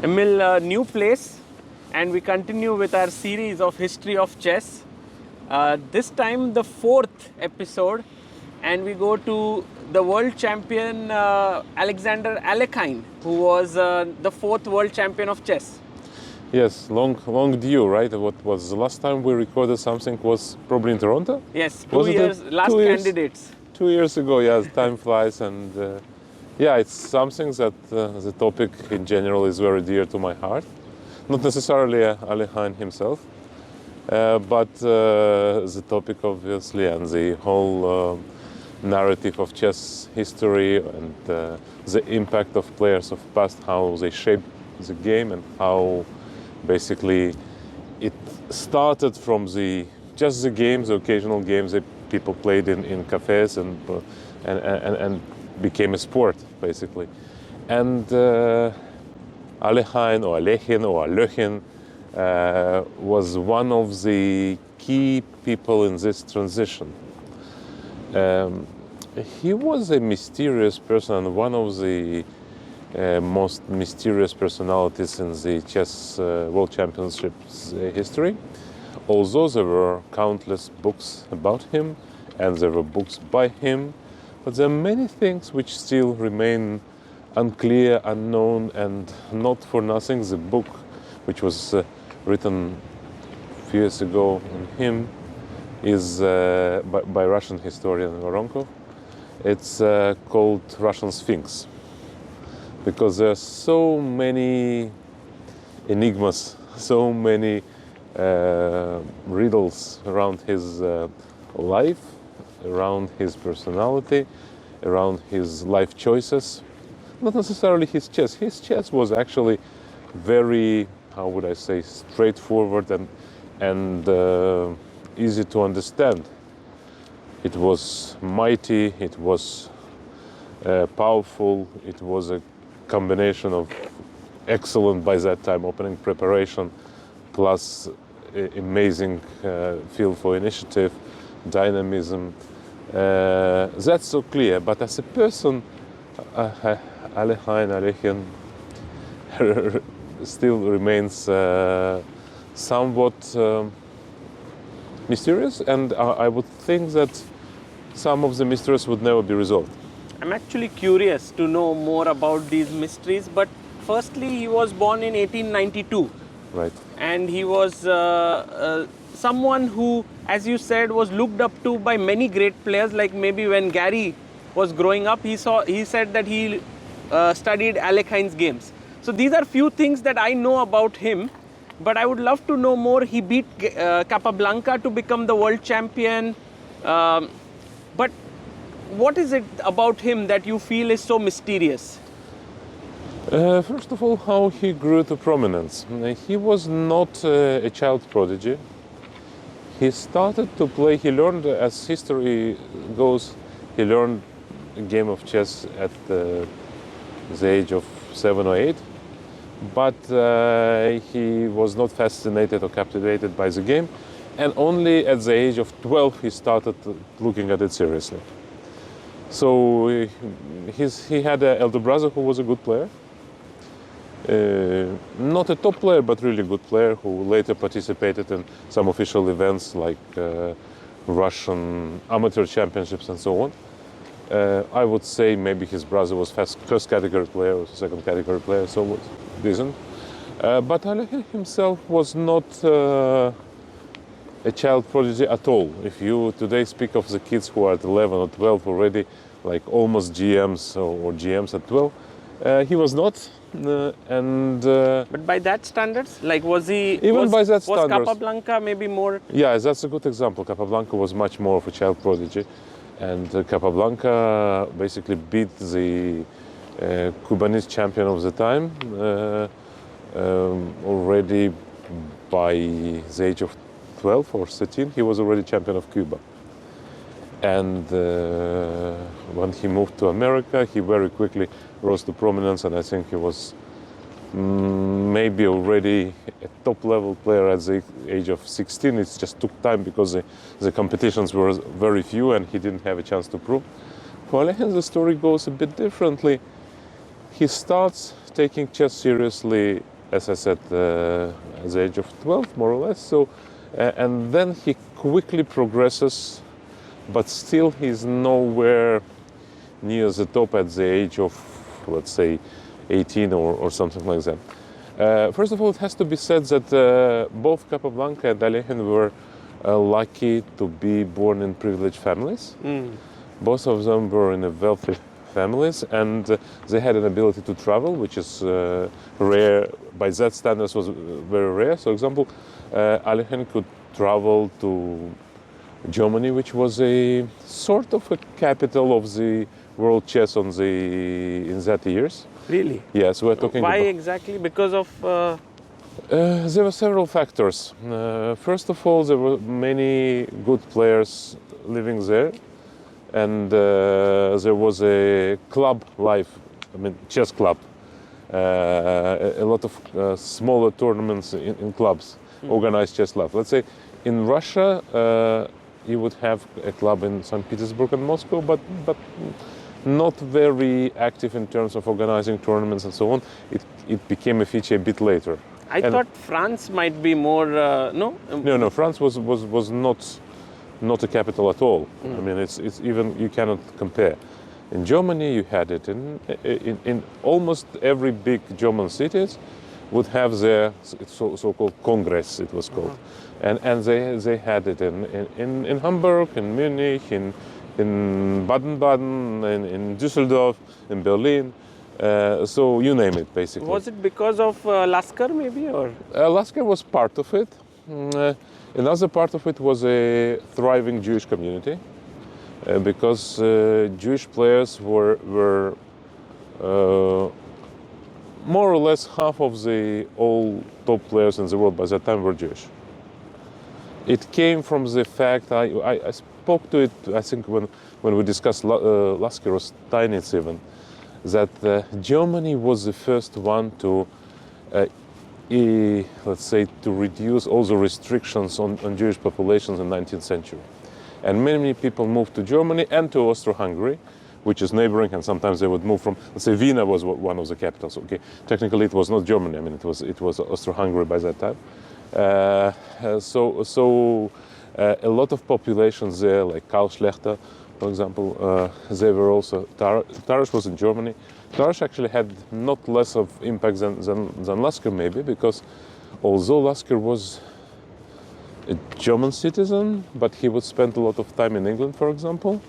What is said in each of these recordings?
Emil, new place, and we continue with our series of history of chess. This time the 4th episode, and we go to the world champion Alexander Alekhine, who was the 4th world champion of chess. Yes, long due, right? What was the last time we recorded something was probably in Toronto? Yes, 2 Wasn't years, it? last 2 years? candidates. 2 years ago, yes, time flies, and yeah, it's something that the topic in general is very dear to my heart. Not necessarily Alekhine himself, but the topic obviously and the whole narrative of chess history and the impact of players of past, how they shaped the game and how basically it started from just the games, the occasional games that people played in cafes and became a sport basically. And Alekhine or Alekhine was one of the key people in this transition. He was a mysterious person and one of the most mysterious personalities in the chess world championships history. Although there were countless books about him and there were books by him, but there are many things which still remain unclear, unknown, and not for nothing. The book, which was written a few years ago on him, is by Russian historian Voronkov. It's called Russian Sphinx, because there are so many enigmas, so many riddles around his life, around his personality, around his life choices. Not necessarily his chess. His chess was actually very, how would I say, straightforward and easy to understand. It was mighty, it was powerful, it was a combination of excellent, by that time, opening preparation, plus amazing feel for initiative, dynamism. That's so clear, but as a person, Alekhine still remains somewhat mysterious, and I would think that some of the mysteries would never be resolved. I'm actually curious to know more about these mysteries, but firstly, he was born in 1892. Right. And he was someone who, as you said, was looked up to by many great players. Like maybe when Gary was growing up, he said that he studied Alekhine's games. So these are few things that I know about him, but I would love to know more. He beat Capablanca to become the world champion. But what is it about him that you feel is so mysterious? First of all, how he grew to prominence. He was not a child prodigy. He started to play, he learned, as history goes, he learned a game of chess at the age of 7 or 8. But he was not fascinated or captivated by the game. And only at the age of 12 he started looking at it seriously. So he had an elder brother who was a good player. Not a top player, but really good player who later participated in some official events like Russian amateur championships and so on. I would say maybe his brother was first category player or second category player, so was decent. But Alekhine himself was not a child prodigy at all. If you today speak of the kids who are at 11 or 12 already, like almost GMs or GMs at 12, he was not. But by that standards, like was Capablanca maybe more? Yeah, that's a good example. Capablanca was much more of a child prodigy, and Capablanca basically beat the Cubanese champion of the time already by the age of 12 or 13. He was already champion of Cuba. And when he moved to America, he very quickly rose to prominence, and I think he was maybe already a top-level player at the age of 16. It just took time because the competitions were very few and he didn't have a chance to prove. For Alekhine, the story goes a bit differently. He starts taking chess seriously as I said, at the age of 12, more or less. So, and then he quickly progresses, but still he's nowhere near the top at the age of, let's say, 18 or something like that. First of all, it has to be said that both Capablanca and Alekhine were lucky to be born in privileged families. Both of them were in a wealthy families, and they had an ability to travel, which is rare. By that standards, was very rare. So, example, Alekhine could travel to Germany, which was a sort of a capital of the world chess in that years. Really? Yes, we're talking. Why exactly? Because of. There were several factors. First of all, there were many good players living there, and there was a club life, chess club. A lot of smaller tournaments in clubs, organized chess clubs. Let's say in Russia, you would have a club in St. Petersburg and Moscow, but not very active in terms of organizing tournaments and so on. It became a feature a bit later. I thought France might be more, no? No, France was not a capital at all. I mean, it's even, you cannot compare. In Germany, you had it. In almost every big German cities would have their so-called Congress, it was called. And they had it in Hamburg, in Munich, in Baden-Baden, in Düsseldorf, in Berlin. So you name it, basically. Was it because of Lasker, maybe, or? Lasker was part of it. Another part of it was a thriving Jewish community, because Jewish players were more or less half of the all top players in the world by that time were Jewish. It came from the fact, I spoke to it, I think, when we discussed Lasker or Steinitz even, that Germany was the first one to, let's say, to reduce all the restrictions on Jewish populations in the 19th century. And many people moved to Germany and to Austro-Hungary, which is neighboring, and sometimes they would move from, let's say, Vienna was one of the capitals. Okay, technically it was not Germany. I mean, it was Austro-Hungary by that time. So a lot of populations there, like Karl Schlechter, for example, they were also, Tarrasch was in Germany. Tarrasch actually had not less of impact than Lasker, maybe, because although Lasker was a German citizen, but he would spend a lot of time in England, for example,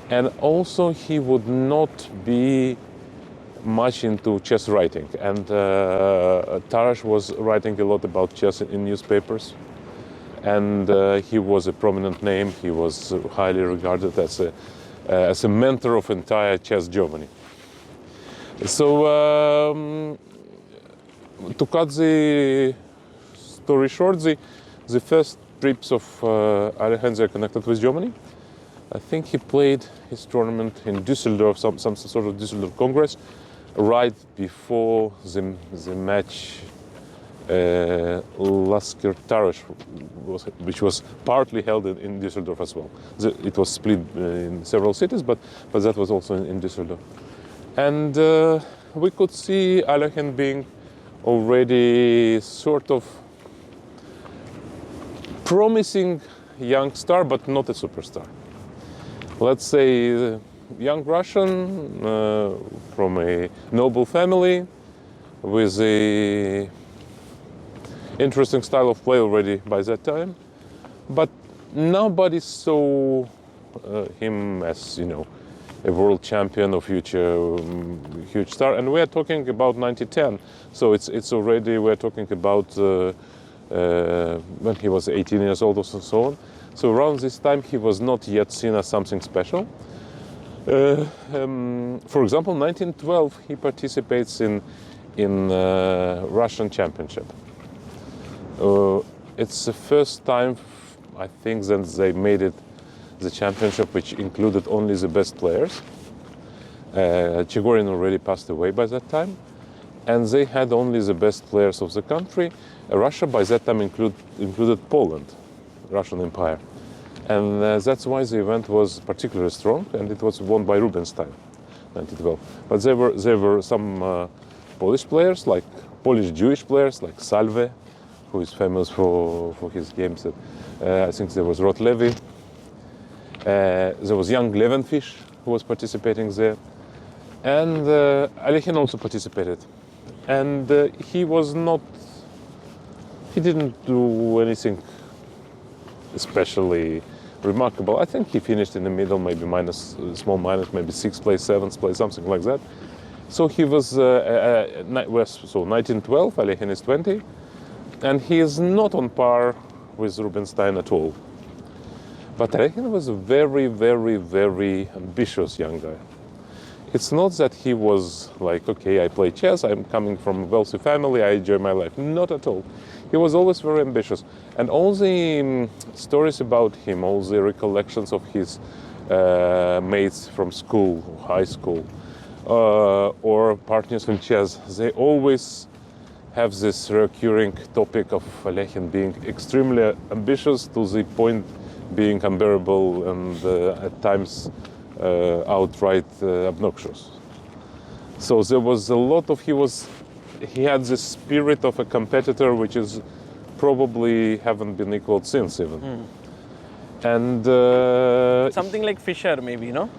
and also he would not be much into chess writing. And Tarrasch was writing a lot about chess in newspapers. And he was a prominent name. He was highly regarded as a mentor of entire chess Germany. So to cut the story short, the first trips of Alekhine are connected with Germany. I think he played his tournament in Düsseldorf, some sort of Düsseldorf Congress, right before the match Lasker-Tarrasch, which was partly held in Düsseldorf as well. It was split in several cities, but that was also in Düsseldorf. And we could see Alekhine being already sort of promising young star, but not a superstar. Let's say a young Russian from a noble family with a interesting style of play already by that time, but nobody saw him as, you know, a world champion or future huge star. And we are talking about 1910, so it's already, we're talking about when he was 18 years old or so on. So around this time he was not yet seen as something special. For example, 1912 he participates in Russian championship. It's the first time, I think, that they made it the championship which included only the best players. Chigorin already passed away by that time, and they had only the best players of the country. Russia by that time included Poland, Russian Empire, and that's why the event was particularly strong, and it was won by Rubinstein, 1912. But there were some Polish players like Polish Jewish players like Salve, who is famous for his games. I think there was Rot Levy. There was young Levenfish who was participating there. And Alekhine also participated. And he didn't do anything especially remarkable. I think he finished in the middle, maybe small minus, maybe 6th place, 7th place, something like that. So he was, so 1912, Alekhine is 20, and he is not on par with Rubinstein at all. But Alekhine was a very, very, very ambitious young guy. It's not that he was like, okay, I play chess, I'm coming from a wealthy family, I enjoy my life. Not at all. He was always very ambitious. And all the stories about him, all the recollections of his mates from school, high school, or partners in chess, they always have this recurring topic of Alekhine being extremely ambitious to the point being unbearable and at times outright obnoxious. So there was a lot of, he had the spirit of a competitor which is probably haven't been equaled since even. And something like Fischer maybe, no?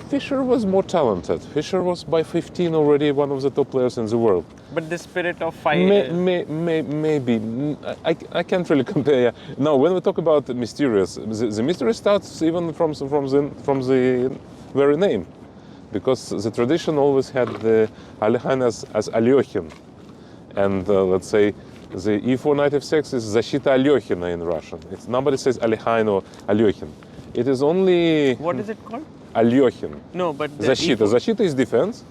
Fischer was more talented. Fischer was by 15 already one of the top players in the world. But the spirit of fight. Maybe. I can't really compare. Yeah. Now, when we talk about the mysterious, the mystery starts even from the very name, because the tradition always had the Alekhine as Alyokhin, and let's say the e4 knight f6 is Защита Алехина in Russian. Nobody says Alekhine or Alyokhin. It is only. What is it called? Alyokhin. No, but Защита. Защита is defense,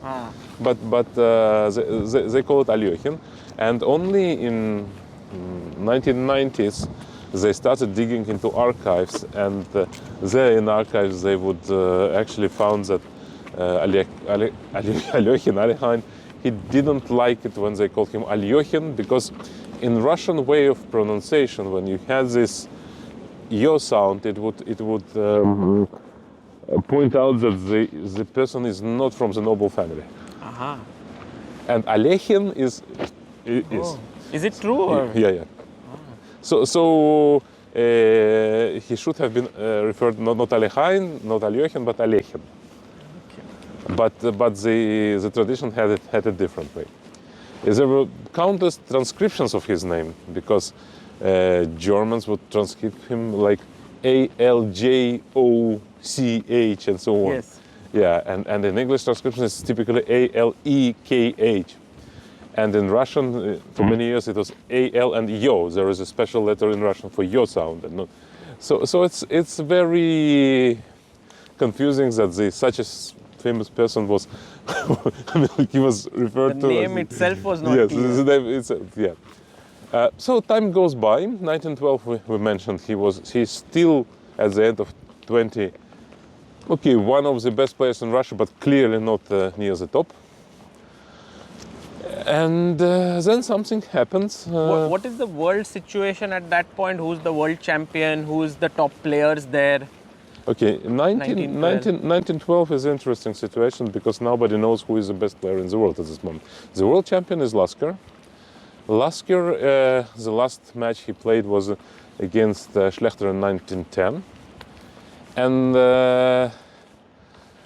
but they call it Alyokhin. And only in 1990s they started digging into archives, and there in archives they would actually found that Alekhine, he didn't like it when they called him Alyokhin, because in Russian way of pronunciation, when you had this yo sound, it would point out that the person is not from the noble family. And Alekhine is. Is it true? Or? Yeah. So he should have been referred not Alekhine, not Alyokhin, but Alekhine. But the tradition had it a different way. There were countless transcriptions of his name, because Germans would transcribe him like Aljoch and so on. Yes. Yeah, and in English transcription it's typically Alekh. And in Russian, for many years it was Al and Yo. There is a special letter in Russian for Yo sound. And not, so it's very confusing that such a famous person was, he was referred to. The name itself was not yes, clear. The name itself, yeah. So time goes by. 1912, we mentioned he's still at the end of 20. Okay, one of the best players in Russia, but clearly not near the top. And then something happens. What is the world situation at that point? Who's the world champion? Who's the top players there? Okay, 1912 is an interesting situation, because nobody knows who is the best player in the world at this moment. The world champion is Lasker. Lasker, the last match he played was against Schlechter in 1910. And the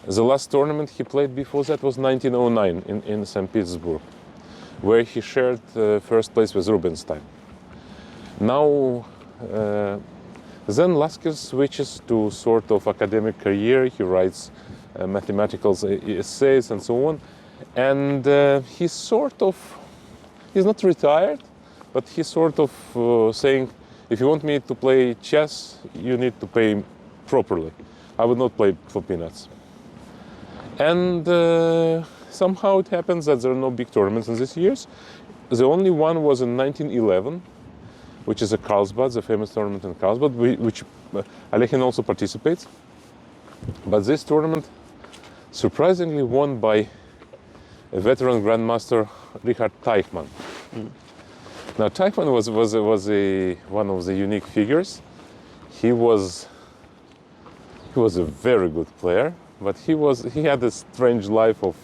last tournament he played before that was 1909 in St. Petersburg, where he shared first place with Rubinstein. Now, then Lasker switches to sort of academic career. He writes mathematical essays and so on. And he's not retired, but he's sort of saying, if you want me to play chess, you need to pay properly. I would not play for peanuts. And somehow it happens that there are no big tournaments in these years. The only one was in 1911, which is a Carlsbad, the famous tournament in Carlsbad, which Alekhine also participates. But this tournament surprisingly won by a veteran grandmaster, Richard Teichmann. Now Teichmann was one of the unique figures. He was a very good player, but he had a strange life of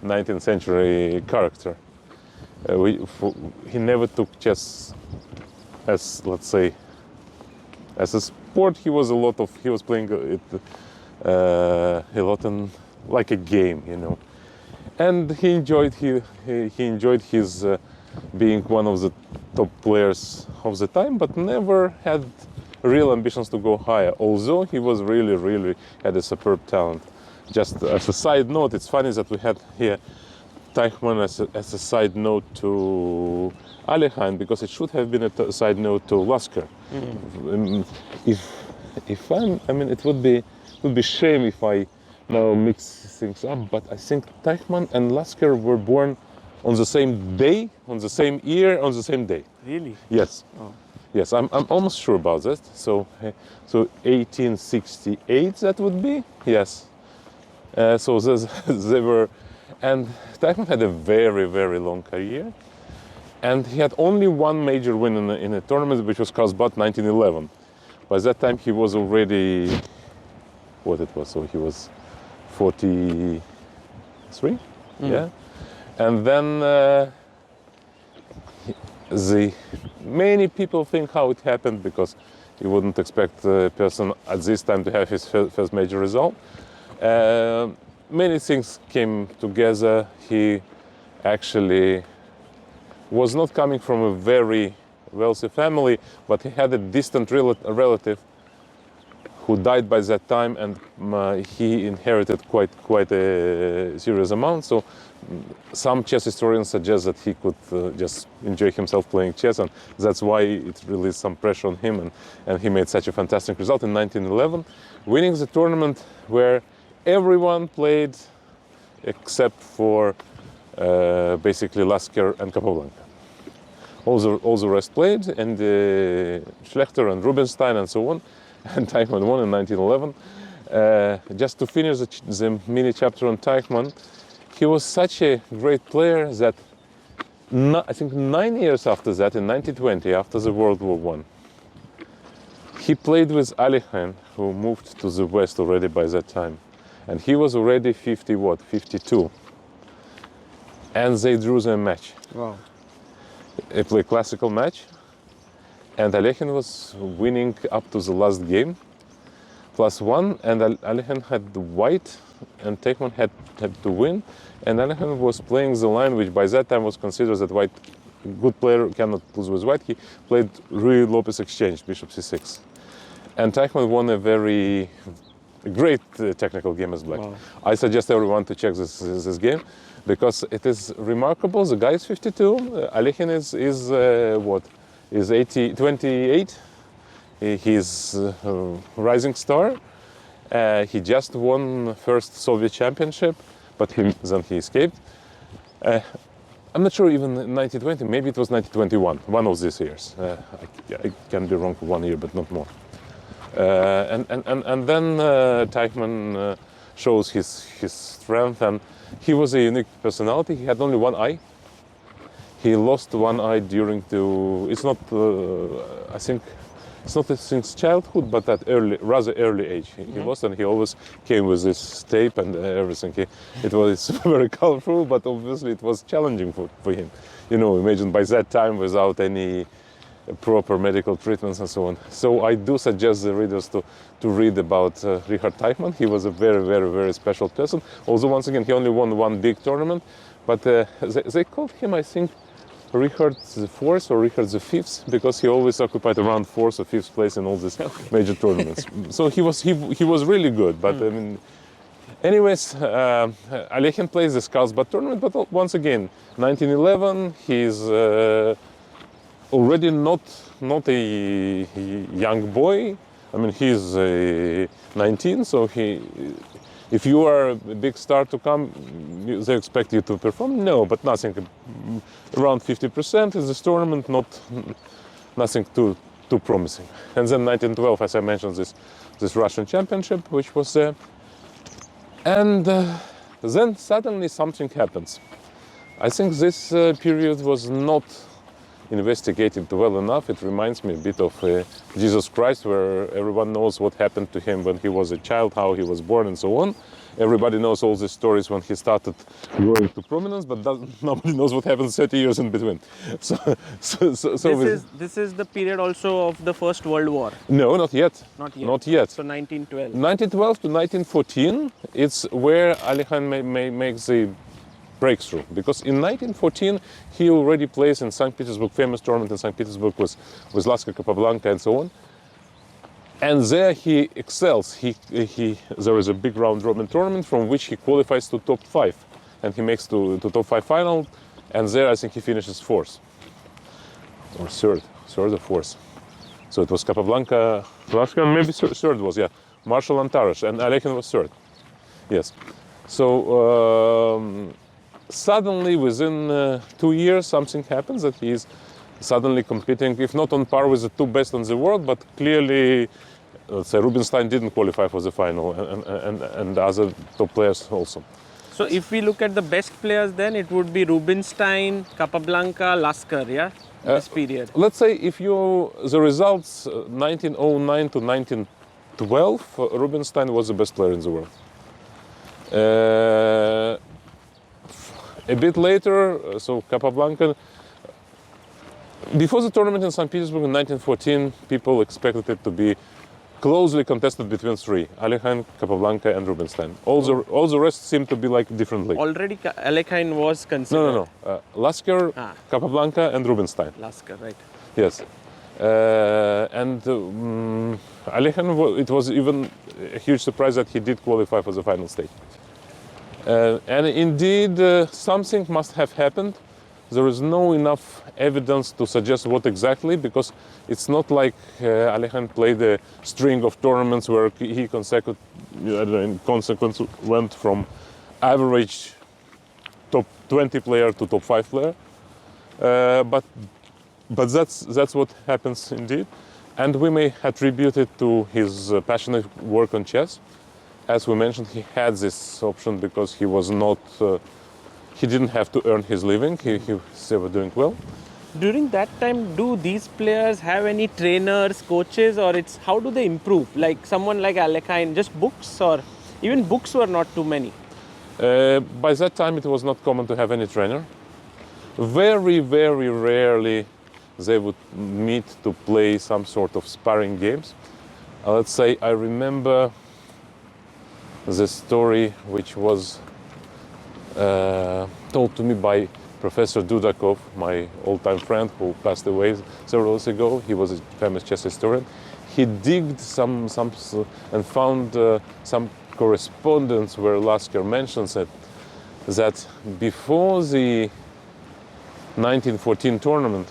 19th century character. he never took chess as, let's say, as a sport. He was playing it a lot like a game, you know. And he enjoyed his being one of the top players of the time, but never had real ambitions to go higher, although he was really had a superb talent. Just as a side note, it's funny that we had here Teichmann as a side note to Alekhine, because it should have been a side note to Lasker. It would be shame if I now mix things up, but I think Teichmann and Lasker were born on the same day, on the same year, on the same day. Really? Yes. Oh. Yes, I'm almost sure about that. So 1868 that would be. Yes. So they were, and Teichmann had a very long career, and he had only one major win in a tournament, which was Karlsbad 1911. By that time he was already, what it was, so he was 43, yeah. And then many people think how it happened, because you wouldn't expect a person at this time to have his first major result. Many things came together. He actually was not coming from a very wealthy family, but he had a distant relative who died by that time, and he inherited quite a serious amount. So some chess historians suggest that he could just enjoy himself playing chess, and that's why it released some pressure on him, and he made such a fantastic result in 1911, winning the tournament where everyone played except for basically Lasker and Capablanca. All the rest played, and Schlechter and Rubinstein and so on, and Teichmann won in 1911. Just to finish the mini chapter on Teichmann, he was such a great player that I think 9 years after that, in 1920, after the World War I, he played with Alekhine, who moved to the West already by that time. And he was already 52. And they drew the match. Wow. They played classical match. And Alekhine was winning up to the last game, +1, and Alekhine had the white, and Teichmann had to win. And Alekhine was playing the line which by that time was considered that white, good player cannot lose with white. He played Ruy Lopez exchange, bishop c6. And Teichmann won a very great technical game as black. Wow. I suggest everyone to check this game, because it is remarkable. The guy is 52, Alekhine is what? Is 28. He's a rising star. He just won first Soviet championship, but then he escaped. I'm not sure even 1920, maybe it was 1921, one of these years. I can be wrong for 1 year, but not more. And then Teichmann shows his strength, and he was a unique personality. He had only one eye. He lost one eye during it's not, I think, it's not since childhood, but at rather early age. He lost, and he always came with this tape and everything. It was very colorful, but obviously it was challenging for him. You know, imagine by that time without any proper medical treatments and so on. So I do suggest the readers to read about Richard Teichmann. He was a very special person. Although, once again, he only won one big tournament, but they called him, I think, Richard the Fourth or Richard the Fifth, because he always occupied around fourth or fifth place in all these major tournaments. So he was really good. But I mean, anyways, Alekhine plays the Karlsbad tournament. But once again, 1911, he's already not a young boy. I mean, he's 19, so if you are a big star to come, they expect you to perform. No, but nothing. Around 50% in this tournament, nothing too promising. And then 1912, as I mentioned, this Russian championship, which was there. And then suddenly something happens. I think this period was not investigated well enough. It reminds me a bit of Jesus Christ, where everyone knows what happened to him when he was a child, how he was born and so on. everybody knows all the stories when he started growing to prominence, but nobody knows what happened 30 years in between. So this is the period also of the First World War. No, not yet. Not yet. Not yet. So 1912. 1912 to 1914, it's where Alekhine makes the breakthrough, because in 1914 he already plays in St. Petersburg, famous tournament in St. Petersburg with Lasker, Capablanca, and so on. And there he excels. There is a big round robin tournament from which he qualifies to top 5, and he makes to top 5 final, and there I think he finishes 4th or 3rd or 4th. So it was Capablanca, Lasker, and maybe 3rd was, yeah, Marshall and Tarash, and Alekhine was 3rd. Yes. So suddenly within 2 years something happens that he is suddenly competing, if not on par with the 2 best in the world, but clearly, let's say, Rubinstein didn't qualify for the final, and other top players also. So if we look at the best players, then it would be Rubinstein, Capablanca, Lasker, yeah? This period. Let's say if the results 1909 to 1912, Rubinstein was the best player in the world. A bit later, so Capablanca. Before the tournament in St. Petersburg in 1914, people expected it to be closely contested between 3: Alekhine, Capablanca, and Rubinstein. All the rest seemed to be like different leagues. Already Alekhine was considered. No. Lasker, Capablanca, and Rubinstein. Lasker, right. Yes. And Alekhine, it was even a huge surprise that he did qualify for the final stage. And indeed, something must have happened. There is no enough evidence to suggest what exactly, because it's not like Alekhine played a string of tournaments where he in consequence went from average top 20 player to top 5 player. But that's what happens indeed. And we may attribute it to his passionate work on chess. As we mentioned, he had this option because he was not... he didn't have to earn his living. He was doing well. During that time, do these players have any trainers, coaches, or it's how do they improve? Like someone like Alekhine, just books, or even books were not too many? By that time, it was not common to have any trainer. Very, very rarely they would meet to play some sort of sparring games. Let's say I remember the story which was told to me by Professor Dudakov, my old-time friend who passed away several years ago. He was a famous chess historian. He digged some and found some correspondence where Lasker mentions that before the 1914 tournament,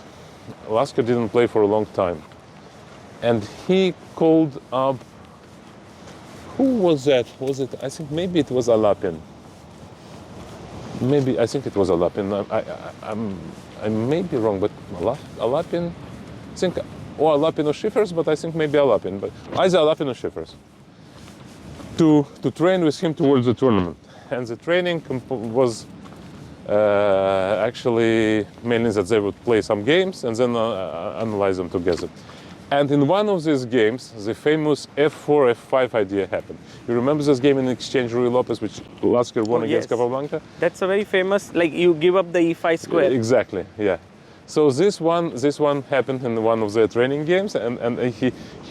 Lasker didn't play for a long time. And he called up, who was that? Was it, I think maybe it was Alapin. I think it was Alapin. I may be wrong, but Alapin, I think, or Alapin or Schiffers, but I think maybe Alapin, but either Alapin or Schiffers, to train with him towards the tournament. And the training was actually mainly that they would play some games and then analyze them together. And in one of these games, the famous F4, F5 idea happened. You remember this game in exchange Ruy Lopez, which Lasker won against Capablanca? That's a very famous, like you give up the E5 square. Exactly, yeah. So this one happened in one of their training games, and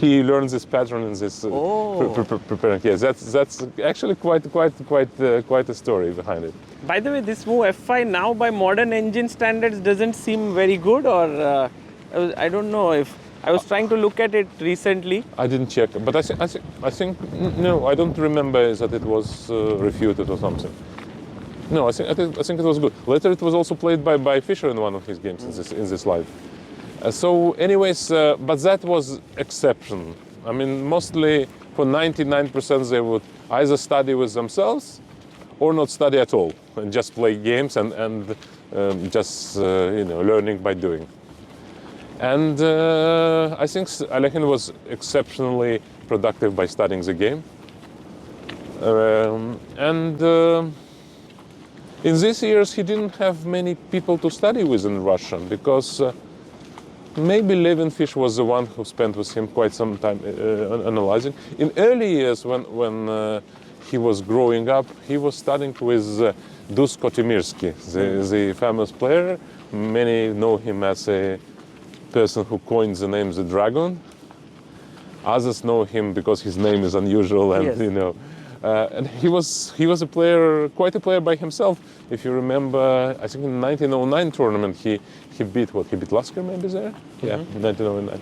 he learned this pattern in this preparing. Yes, that's actually quite a story behind it. By the way, this move F5 now by modern engine standards doesn't seem very good, or I don't know if. I was trying to look at it recently. I didn't check, but I think no, I don't remember that it was refuted or something. No, I think it was good. Later, it was also played by Fischer in one of his games in this live. So, anyways, but that was exception. I mean, mostly for 99%, they would either study with themselves or not study at all and just play games and just learning by doing. And I think Alekhine was exceptionally productive by studying the game. In these years, he didn't have many people to study with in Russian, because maybe Levin Fish was the one who spent with him quite some time analyzing. In early years, when he was growing up, he was studying with Dus Kotymirsky, the famous player. Many know him as a person who coined the name the Dragon. Others know him because his name is unusual, and Yes. you know, and he was a player, quite a player by himself. If you remember, I think in the 1909 tournament he beat what? He beat Lasker maybe there? Yeah, 1909.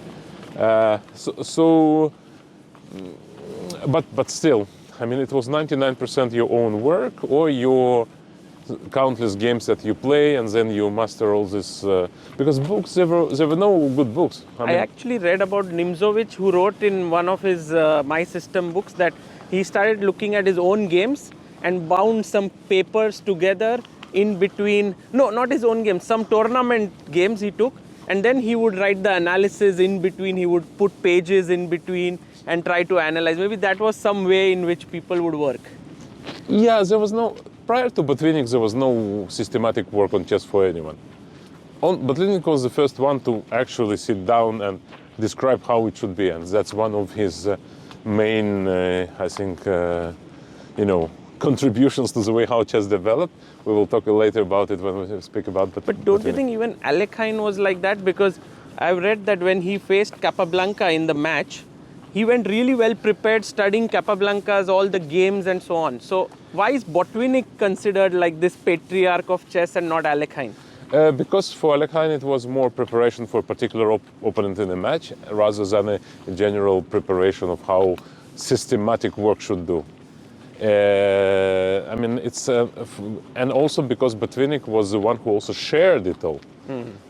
But still, I mean, it was 99% your own work or your countless games that you play, and then you master all this. Because books, there were no good books. I actually read about Nimzowitsch, who wrote in one of his My System books that he started looking at his own games and bound some papers together in between. No, not his own games, some tournament games he took, and then he would write the analysis in between. He would put pages in between and try to analyze. Maybe that was some way in which people would work. Yeah, there was no. Prior to Botvinnik, there was no systematic work on chess for anyone. Botvinnik was the first one to actually sit down and describe how it should be, and that's one of his main, I think, contributions to the way how chess developed. We will talk later about it when we speak about Botvinnik. But don't you think even Alekhine was like that? Because I've read that when he faced Capablanca in the match, he went really well prepared, studying Capablanca's all the games and so on. So why is Botvinnik considered like this patriarch of chess and not Alekhine? Because for Alekhine it was more preparation for a particular opponent in a match rather than a general preparation of how systematic work should do. I mean, it's and also because Botvinnik was the one who also shared it all,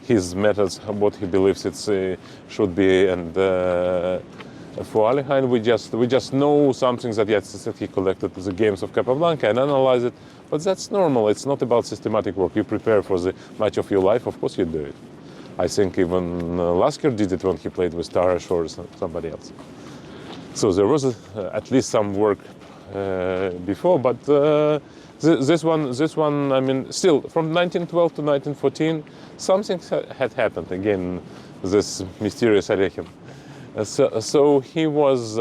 his methods, what he believes it should be, and for Alekhine we just know something that yes, that he collected the games of Capablanca and analyze it, but that's normal. It's not about systematic work. You prepare for the match of your life, of course you do it. I think even Lasker did it when he played with Tarash or somebody else. So there was at least some work before, but this one, I mean, still from 1912 to 1914, something had happened. Again, this mysterious Alekhine. So he was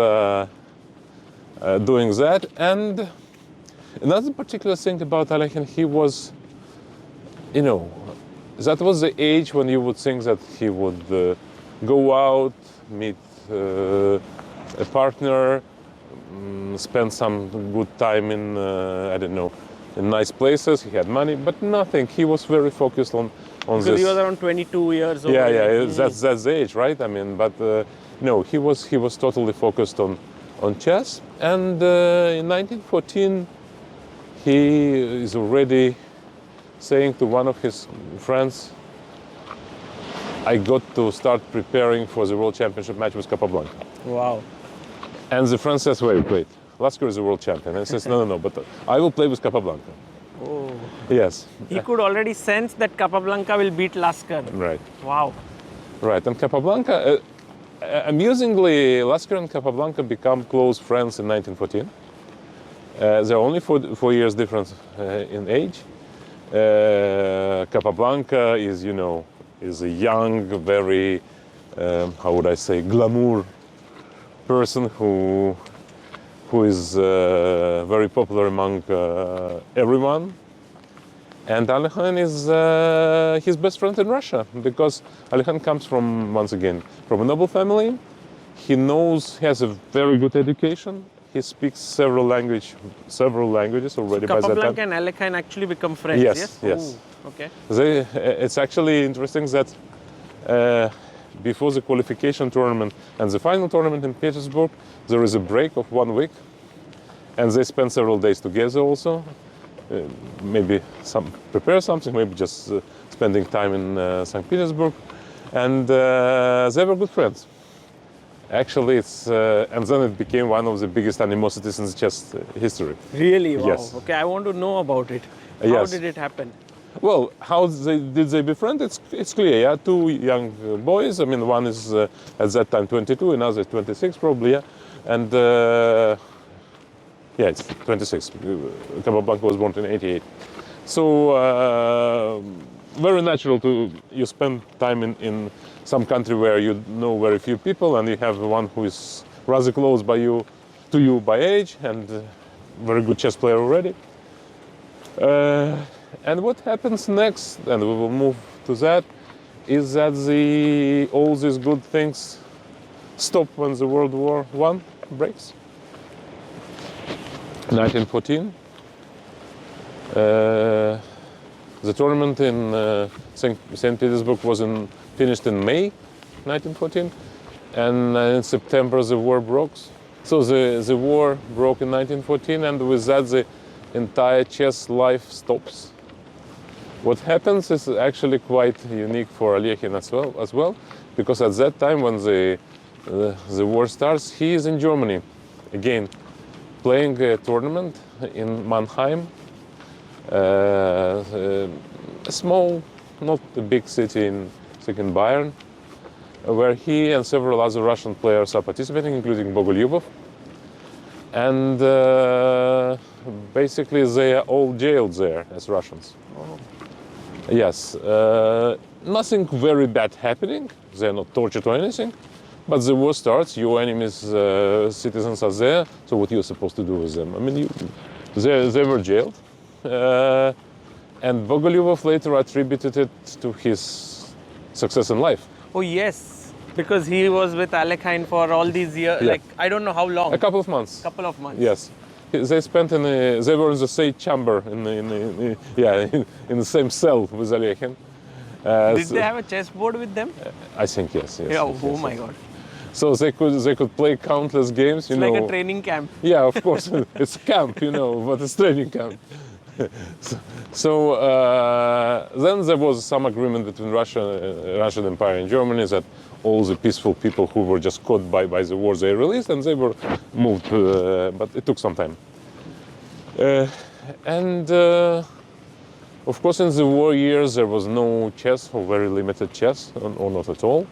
doing that, and another particular thing about Alekhine, he was, that was the age when you would think that he would go out, meet a partner, spend some good time in, I don't know, in nice places. He had money, but nothing. He was very focused on because this. He was around 22 years old. Yeah, that's the age, right? I mean, but no, he was totally focused on chess. And in 1914, he is already saying to one of his friends, I got to start preparing for the World Championship match with Capablanca. Wow. And the friend says, wait, Lasker is a world champion. And he says, no, but I will play with Capablanca. Oh. Yes. He could already sense that Capablanca will beat Lasker. Right. Wow. Right, and Capablanca, amusingly, Lasker and Capablanca become close friends in 1914. They're only 4 years difference in age. Capablanca is a young, very, how would I say, glamour person who is very popular among everyone. And Alekhine is his best friend in Russia, because Alekhine comes from a noble family. He has a very good education. He speaks several languages already by that time. Capablanca and Alekhine actually become friends, yes? Yes. Oh, okay. It's actually interesting that before the qualification tournament and the final tournament in Petersburg, there is a break of 1 week, and they spend several days together also. Maybe prepare something, maybe just spending time in St. Petersburg, and they were good friends. Actually, and then it became one of the biggest animosities in the chess history. Really? Wow. Yes. Okay, I want to know about it. How Yes. did it happen? Well, how did they befriend? It's clear. Yeah, two young boys. I mean, one is at that time 22, another is 26 probably. Yeah, and it's 26. Capablanca was born in 88. So very natural you spend time in some country where you know very few people, and you have one who is rather close to you by age, and very good chess player already. And what happens next, and we will move to that, is that all these good things stop when the World War I breaks. 1914. The tournament in St. Petersburg was finished in May 1914, and in September the war broke. So the war broke in 1914, and with that the entire chess life stops. What happens is actually quite unique for Alekhine as well, because at that time when the war starts, he is in Germany again, playing a tournament in Mannheim, a small, not a big city in Bayern, where he and several other Russian players are participating, including Bogolyubov. And basically they are all jailed there as Russians. Oh. Yes, nothing very bad happening, they're not tortured or anything, but the war starts, your enemy's citizens are there, so what you're supposed to do with them? I mean, they were jailed. And Bogolyubov later attributed it to his success in life. Oh yes, because he was with Alekhine for all these years, Yeah. like I don't know how long. A couple of months. Couple of months. Yes. They spent they were in the same chamber, in the same cell with Alekhine. Did they have a chessboard with them? I think yes. Yeah, yes, oh yes, my yes. God. So they could play countless games, It's like a training camp. Yeah, of course, it's camp, but it's training camp. So then there was some agreement between Russian Empire and Germany that all the peaceful people who were just caught by the war, they released and they were moved, but it took some time. Of course, in the war years, there was no chess or very limited chess, or not at all.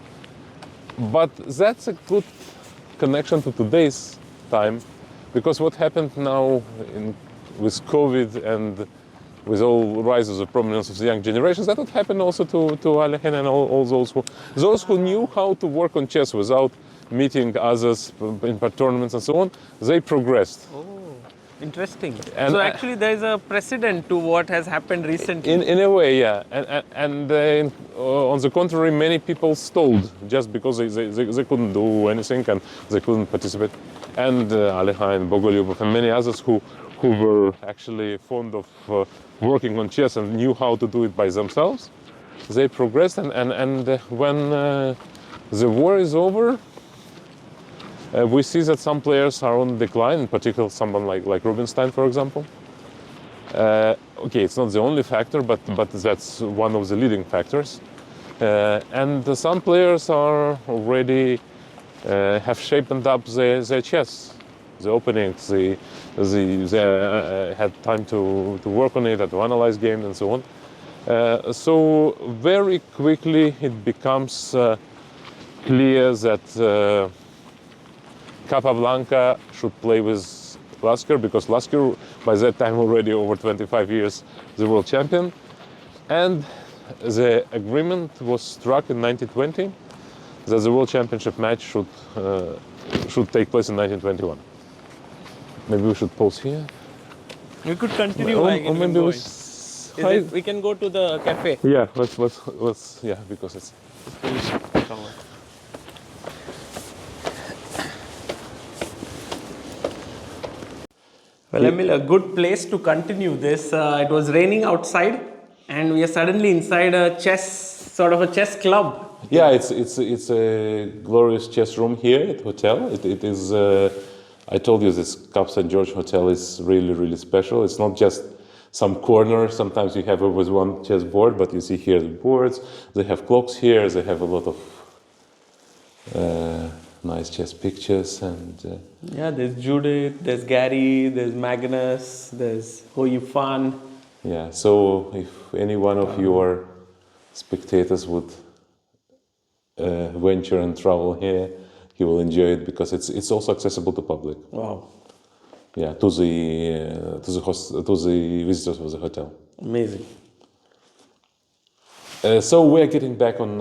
But that's a good connection to today's time, because what happened now with COVID and with all rise of the prominence of the young generations, that would happen also to Alekhine and all those who knew how to work on chess without meeting others in tournaments and so on, they progressed. Oh, interesting. And so actually there is a precedent to what has happened recently. In a way, yeah. And on the contrary, many people stalled just because they couldn't do anything and they couldn't participate. And Alekhine, Bogolyubov, and many others who were actually fond of working on chess and knew how to do it by themselves, they progressed. And when the war is over, we see that some players are on decline, in particular someone like Rubinstein, for example. Okay, it's not the only factor, but that's one of the leading factors. And some players are already have shaped up their chess, the openings, they had time to work on it, to analyze games and so on. So very quickly it becomes clear that Capablanca should play with Lasker, because Lasker, by that time already over 25 years, the world champion. And the agreement was struck in 1920 that the world championship match should take place in 1921. Maybe we should pause here. We could continue. Or maybe we can go to the cafe. Yeah, let's yeah, because it's Well, Emil, a good place to continue this. It was raining outside, and we are suddenly inside a sort of a chess club. Yeah, it's a glorious chess room here at hotel. It is. I told you this Cap St. George Hotel is really special. It's not just some corner. Sometimes you have always one chess board, but you see here the boards. They have clocks here. They have a lot of nice chess pictures and. Yeah, there's Judith, there's Gary, there's Magnus, there's Fan. Yeah, so if any one of your spectators would venture and travel here, he will enjoy it because it's also accessible to public. Wow. Yeah, to the visitors of the hotel. Amazing. So we're getting back on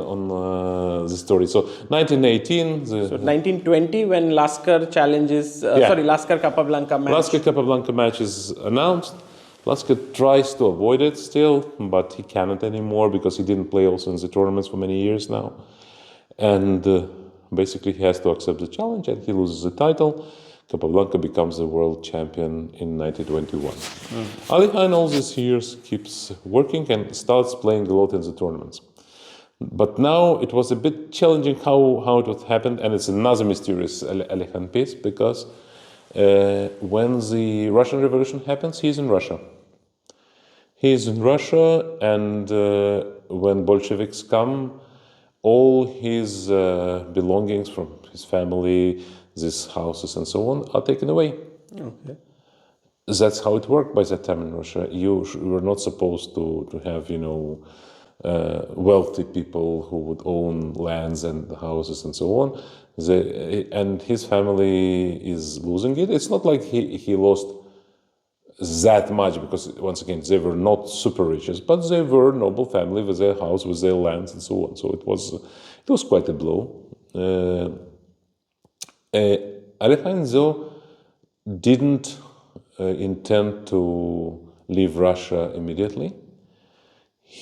the story. So 1918. So 1920 when Lasker challenges, Lasker Capablanca match. Lasker Capablanca match is announced. Lasker tries to avoid it still, but he cannot anymore because he didn't play also in the tournaments for many years now. And basically he has to accept the challenge and he loses the title. Capablanca becomes the world champion in 1921. Alekhine all these years keeps working and starts playing a lot in the tournaments. But now it was a bit challenging how it would happen, and it's another mysterious Alekhine piece because when the Russian Revolution happens, he's in Russia. He's in Russia, and when Bolsheviks come, all his belongings from his family, these houses and so on, are taken away. Okay. That's how it worked by that time in Russia. You were not supposed to have, wealthy people who would own lands and houses and so on. And his family is losing it. It's not like he lost that much because, once again, they were not super riches, but they were noble family with their house, with their lands and so on. So it was quite a blow. Alekhine, though, didn't intend to leave Russia immediately.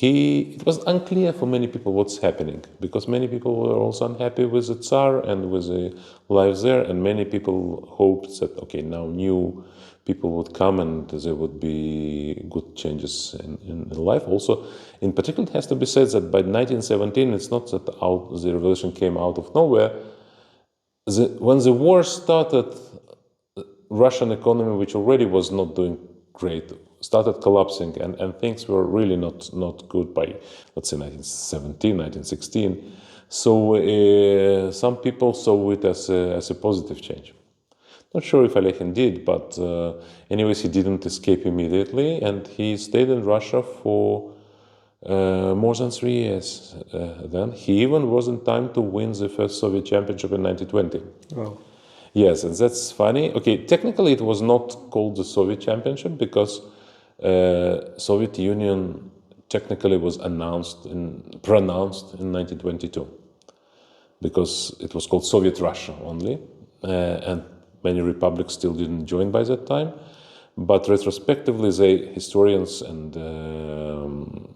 It was unclear for many people what's happening, because many people were also unhappy with the Tsar and with the lives there, and many people hoped that, okay, now new people would come and there would be good changes in life. Also, in particular, it has to be said that by 1917, it's not that the revolution came out of nowhere. When the war started, Russian economy, which already was not doing great, started collapsing, and things were really not good by, let's say, 1917, 1916. So some people saw it as a positive change. Not sure if Alekhine did, but anyways, he didn't escape immediately, and he stayed in Russia for more than 3 years. Then he even was in time to win the first Soviet championship in 1920. Wow. Yes, and that's funny. Okay, technically it was not called the Soviet Championship because Soviet Union technically was pronounced in 1922, because it was called Soviet Russia only, and many republics still didn't join by that time. But retrospectively, the historians and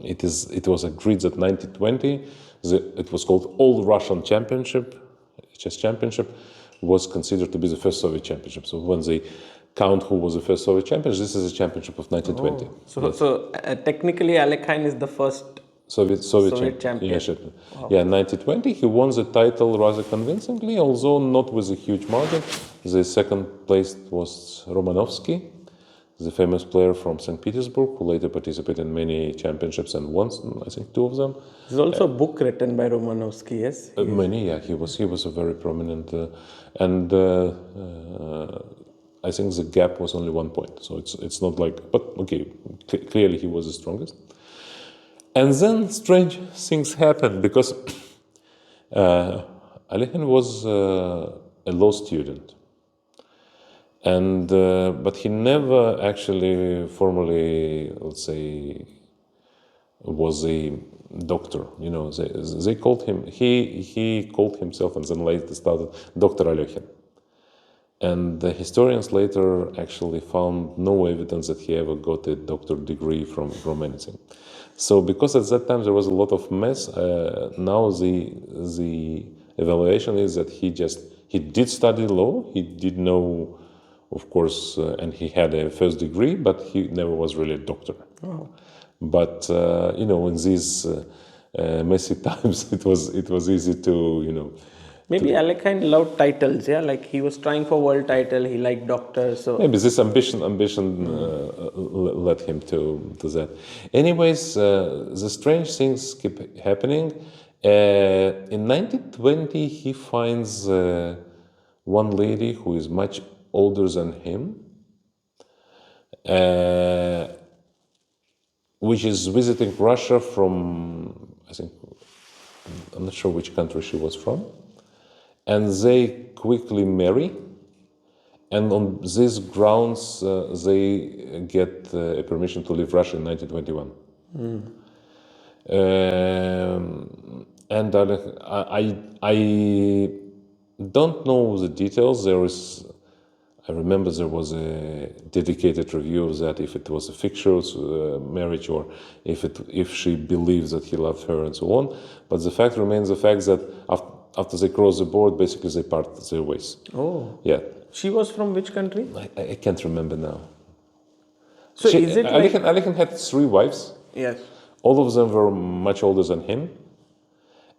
it was agreed that 1920, it was called All Russian Championship, chess championship, was considered to be the first Soviet championship. So when they count who was the first Soviet champion, this is a championship of 1920. So technically Alekhine is the first Soviet champion. Yes. Wow. Yeah, 1920 he won the title rather convincingly, although not with a huge margin. The second place was Romanovsky, the famous player from St. Petersburg, who later participated in many championships and won, I think, 2 of them. There's also a book written by Romanovsky, yes? Many, yeah. He was a very prominent, and I think the gap was only 1 point. So it's not like, but okay, clearly he was the strongest. And then strange things happened because Alekhine was a law student. And but he never actually formally, let's say, was a doctor. You know, they called him. He called himself, and then later started Dr. Alekhine. And the historians later actually found no evidence that he ever got a doctorate degree from anything. So because at that time there was a lot of mess, now the evaluation is that he did study law. He did know. Of course, and he had a first degree, but he never was really a doctor. Oh. But in these messy times, it was easy to Maybe Alekhine loved titles, yeah. Like he was trying for world title. He liked doctors. So maybe this ambition led him to that. Anyways, the strange things keep happening. In 1920, he finds one lady who is much older than him, which is visiting Russia from, I think, I'm not sure which country she was from, and they quickly marry, and on these grounds they get a permission to leave Russia in 1921. And I don't know the details. I remember there was a dedicated review of that, if it was a fictitious marriage or if she believes that he loved her and so on. But the fact remains the fact that after they cross the board, basically they part their ways. Oh. Yeah. She was from which country? I can't remember now. So is it Alekhine had 3 wives. Yes. All of them were much older than him.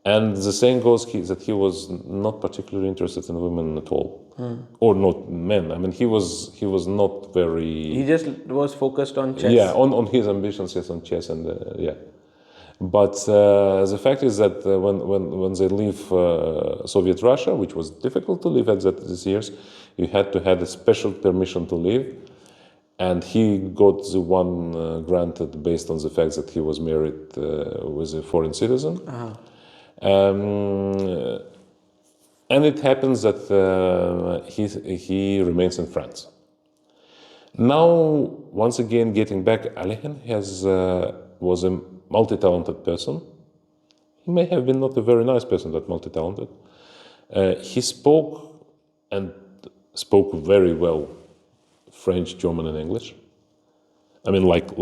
And the saying goes that he was not particularly interested in women at all, or not men. I mean, he was not very. He just was focused on chess. Yeah, on his ambitions, yes, on chess, and yeah. But the fact is that when they leave Soviet Russia, which was difficult to leave at these years, you had to have a special permission to leave, and he got the one granted based on the fact that he was married with a foreign citizen. And it happens that he remains in France. Now, once again, getting back, Alekhine was a multi-talented person. He may have been not a very nice person, but multi-talented. He spoke very well French, German, and English. I mean, like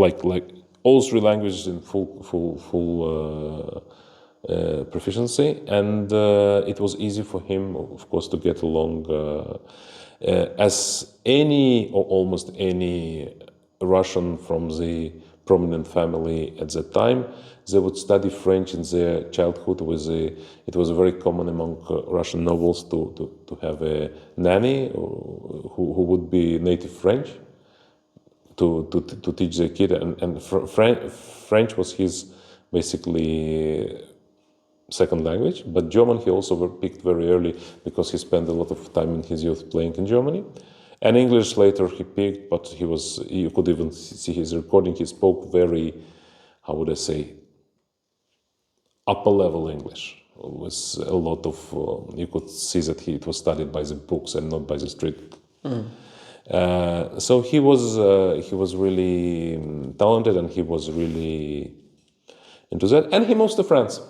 all 3 languages in full proficiency, and it was easy for him, of course, to get along as any or almost any Russian from the prominent family at that time. They would study French in their childhood. It was very common among Russian nobles to have a nanny who would be native French to teach their kid, and French was his basically second language, but German he also picked very early because he spent a lot of time in his youth playing in Germany. And English later he picked, but you could even see his recording, he spoke very, how would I say, upper level English. With a lot of, you could see that it was studied by the books and not by the street. So he was really talented, and he was really into that. And he moves to France.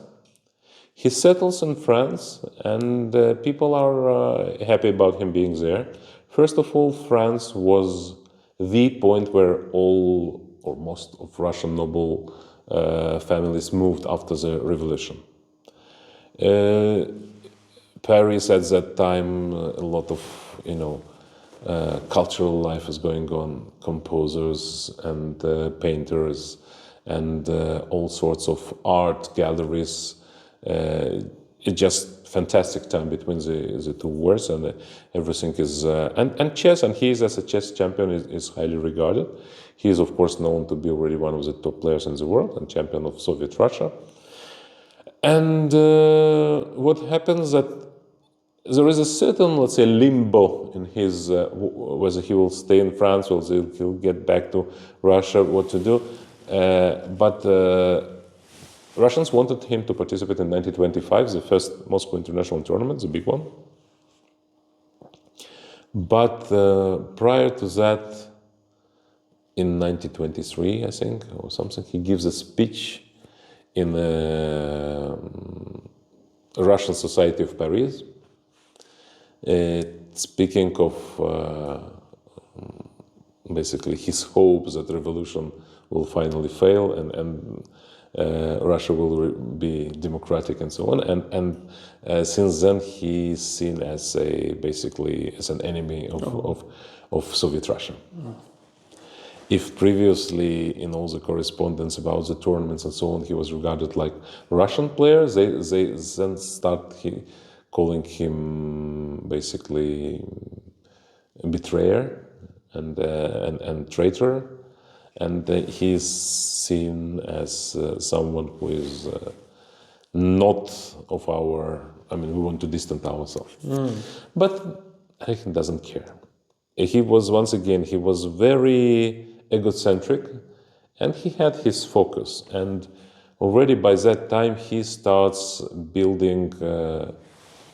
He settles in France, and people are happy about him being there. First of all, France was the point where all or most of Russian noble families moved after the revolution. Paris at that time, a lot of cultural life is going on, composers and painters and all sorts of art galleries. It's just fantastic time between the 2 wars, and everything is and chess, and he is as a chess champion is highly regarded. He is of course known to be already one of the top players in the world and champion of Soviet Russia. And what happens that there is a certain, let's say, limbo in his whether he will stay in France or he'll get back to Russia, what to do. But Russians wanted him to participate in 1925, the first Moscow International Tournament, the big one. But prior to that, in 1923, I think, or something, he gives a speech in the Russian Society of Paris, speaking of basically his hopes that the revolution will finally fail and Russia will be democratic and so on. And since then, he's seen as basically as an enemy of Soviet Russia. If previously in all the correspondence about the tournaments and so on, he was regarded like Russian player, they then start calling him basically a betrayer and traitor. And he's seen as someone who is not of our, I mean, we want to distance ourselves. But Alekhine doesn't care. He was, once again, he was very egocentric, and he had his focus. And already by that time, he starts building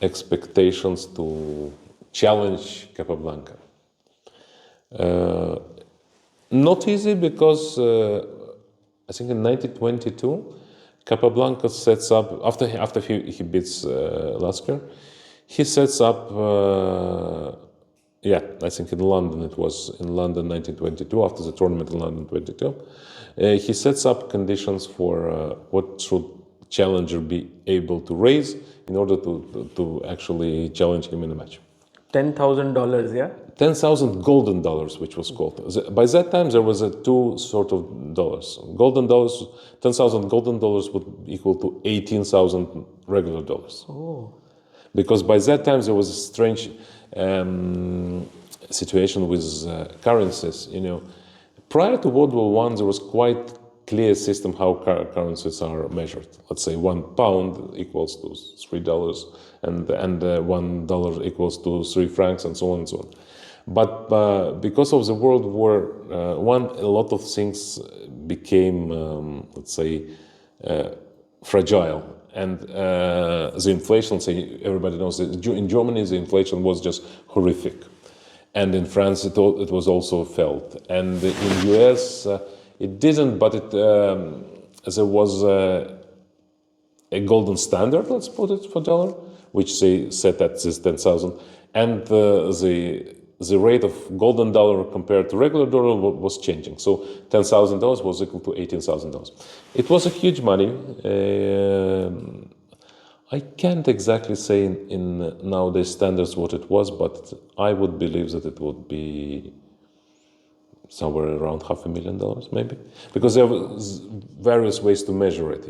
expectations to challenge Capablanca. Not easy because I think in 1922, Capablanca sets up, after he beats Lasker, he sets up, I think in London, it was in London 1922, after the tournament in London 22, he sets up conditions for what should challenger be able to raise in order to actually challenge him in a match. $10,000, yeah? 10,000 golden dollars, which was called. By that time, there was two sort of dollars. Golden dollars, 10,000 golden dollars would equal to 18,000 regular dollars. Oh. Because by that time, there was a strange situation with currencies. Prior to World War I, there was quite clear system how currencies are measured. Let's say £1 equals to $3, and $1 equals to 3 francs, and so on and so on. But because of the World War I, a lot of things became, fragile. And the inflation, everybody knows that in Germany the inflation was just horrific. And in France it was also felt. And in US it didn't, but there was a golden standard, let's put it, for dollar, which they set at this 10,000. And the rate of golden dollar compared to regular dollar was changing. So $10,000 was equal to $18,000. It was a huge money. I can't exactly say in nowadays standards what it was, but I would believe that it would be somewhere around $500,000 maybe, because there was various ways to measure it,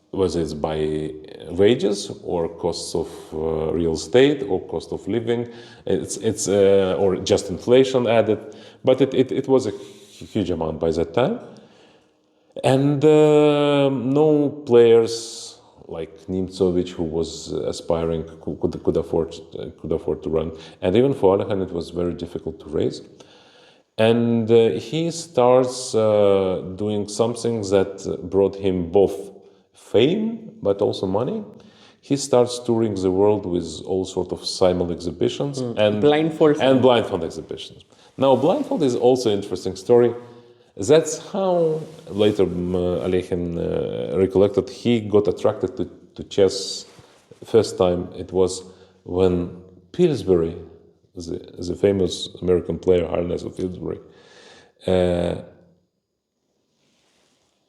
whether it's by wages or costs of real estate or cost of living, it's or just inflation added, but it was a huge amount by that time, and no players like Nimzovich, who was aspiring, could afford to run, and even for Alekhine it was very difficult to raise. And he starts doing something that brought him both fame but also money. He starts touring the world with all sorts of simul exhibitions and blindfold exhibitions. Now, blindfold is also an interesting story. That's how later Alekhine recollected he got attracted to chess. First time it was when Pillsbury, the famous American player Harness of Pillsbury,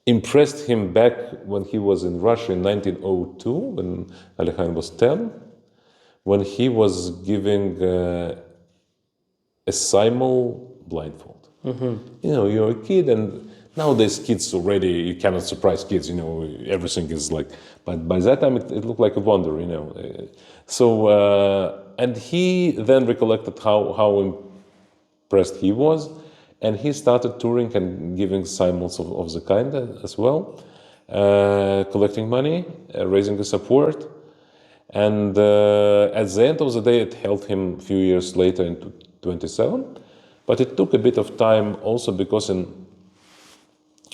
impressed him back when he was in Russia in 1902, when Alekhine was 10, when he was giving a simul blindfold. You're a kid, and nowadays kids already, you cannot surprise kids, everything is like, but by that time it looked like a wonder, So, and he then recollected how impressed he was, and he started touring and giving simuls of the kind as well, collecting money, raising the support, and at the end of the day it helped him a few years later into 27, but it took a bit of time also because in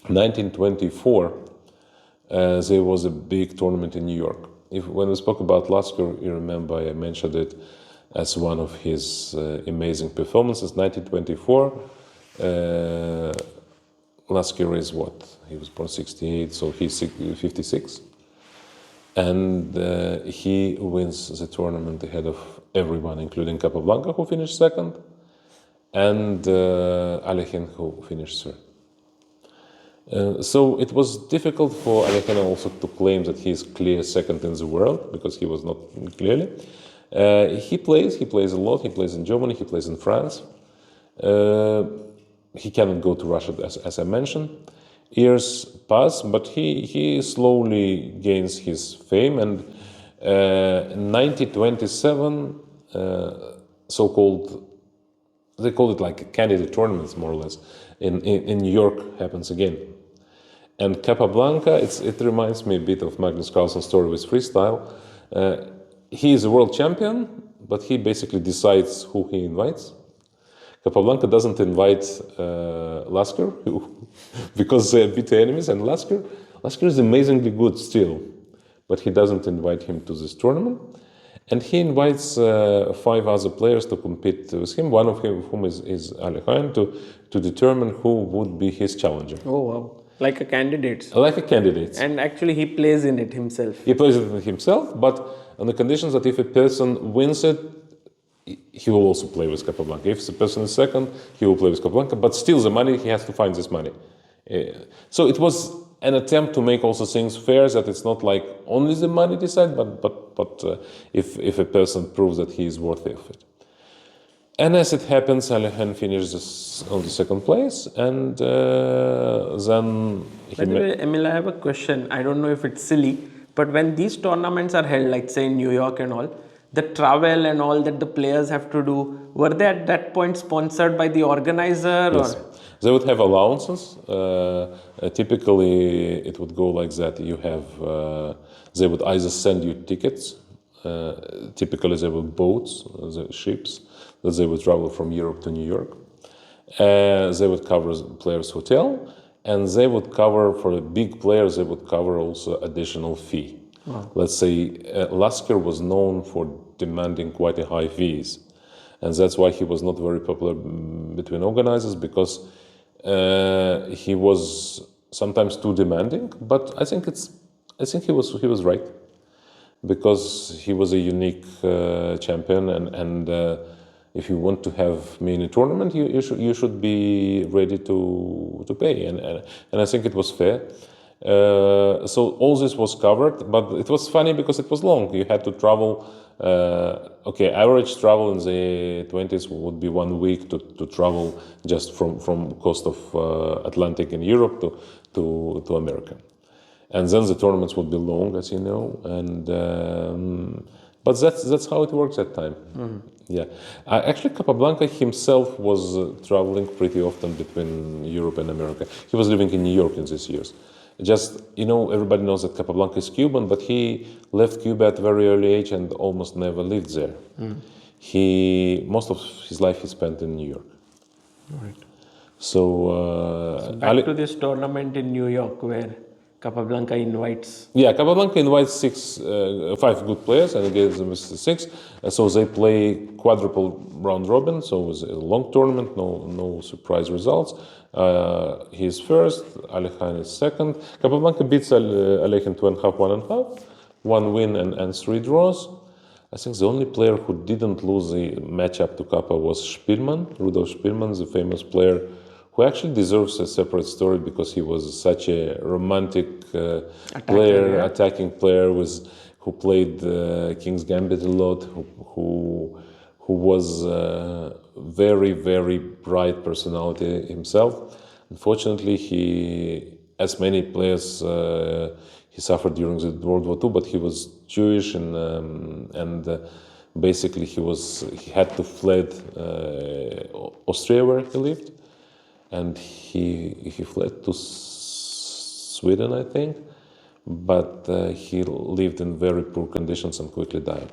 1924 there was a big tournament in New York. When we spoke about Lasker, you remember I mentioned it as one of his amazing performances. 1924, Lasker is what? He was born 68, so he's 56. And he wins the tournament ahead of everyone, including Capablanca, who finished second, and Alekhine, who finished third. So it was difficult for Alekhine also to claim that he is clear second in the world, because he was not clearly. He plays a lot, he plays in Germany, he plays in France. He cannot go to Russia, as I mentioned. Years pass, but he slowly gains his fame, and in 1927, so-called, they call it like candidate tournaments, more or less, in New York happens again. And Capablanca, it reminds me a bit of Magnus Carlsen's story with freestyle. He is a world champion, but he basically decides who he invites. Capablanca doesn't invite Lasker, because they are bitter enemies, and Lasker is amazingly good still, but he doesn't invite him to this tournament. And he invites 5 other players to compete with him, one of whom is Alekhine, to determine who would be his challenger. Oh, wow. Like a candidate. Like a candidate. And actually he plays in it himself. He plays it himself, but on the conditions that if a person wins it, he will also play with Capablanca. If the person is second, he will play with Capablanca, but still the money, he has to find this money. So it was an attempt to make also things fair, that it's not like only the money decide, but if a person proves that he is worthy of it. And as it happens, Alekhine finishes on the second place, and then By the way, Emil, I have a question. I don't know if it's silly, but when these tournaments are held, like say in New York and all, the travel and all that the players have to do, were they at that point sponsored by the organizer? Yes. Or? They would have allowances. Typically, it would go like that. You have, they would either send you tickets. Typically, they were boats, the ships, that they would travel from Europe to New York. They would cover the player's hotel, and they would cover, for the big players, they would cover also additional fee. Wow. Let's say Lasker was known for demanding quite a high fees, and that's why he was not very popular between organizers, because he was sometimes too demanding. But I think he was right, because he was a unique champion, and if you want to have me in a tournament, you should be ready to pay, and I think it was fair. So all this was covered, but it was funny because it was long. You had to travel. Average travel in the 20s would be 1 week to travel just from coast of Atlantic in Europe to America, and then the tournaments would be long, as you know, and but that's how it works at time. Mm-hmm. Yeah, actually, Capablanca himself was traveling pretty often between Europe and America. He was living in New York in these years. Just, everybody knows that Capablanca is Cuban, but he left Cuba at a very early age and almost never lived there. Mm. Most of his life he spent in New York. Right. So back to this tournament in New York where Capablanca invites. Yeah, Capablanca invites 5 good players and gives them 6. So they play quadruple round robin. So it was a long tournament, no surprise results. He is first, Alekhine is second. Capablanca beats Alekhine 2.5, 1.5, 1 win and 3 draws. I think the only player who didn't lose the matchup to Kappa was Spielmann, Rudolf Spielmann, the famous player who actually deserves a separate story because he was such a romantic attacking player who played King's Gambit a lot, who was very, very bright personality himself. Unfortunately, he, as many players, he suffered during the World War II, but he was Jewish and basically he had to flee Austria where he lived. And he fled to Sweden, I think, but he lived in very poor conditions and quickly died.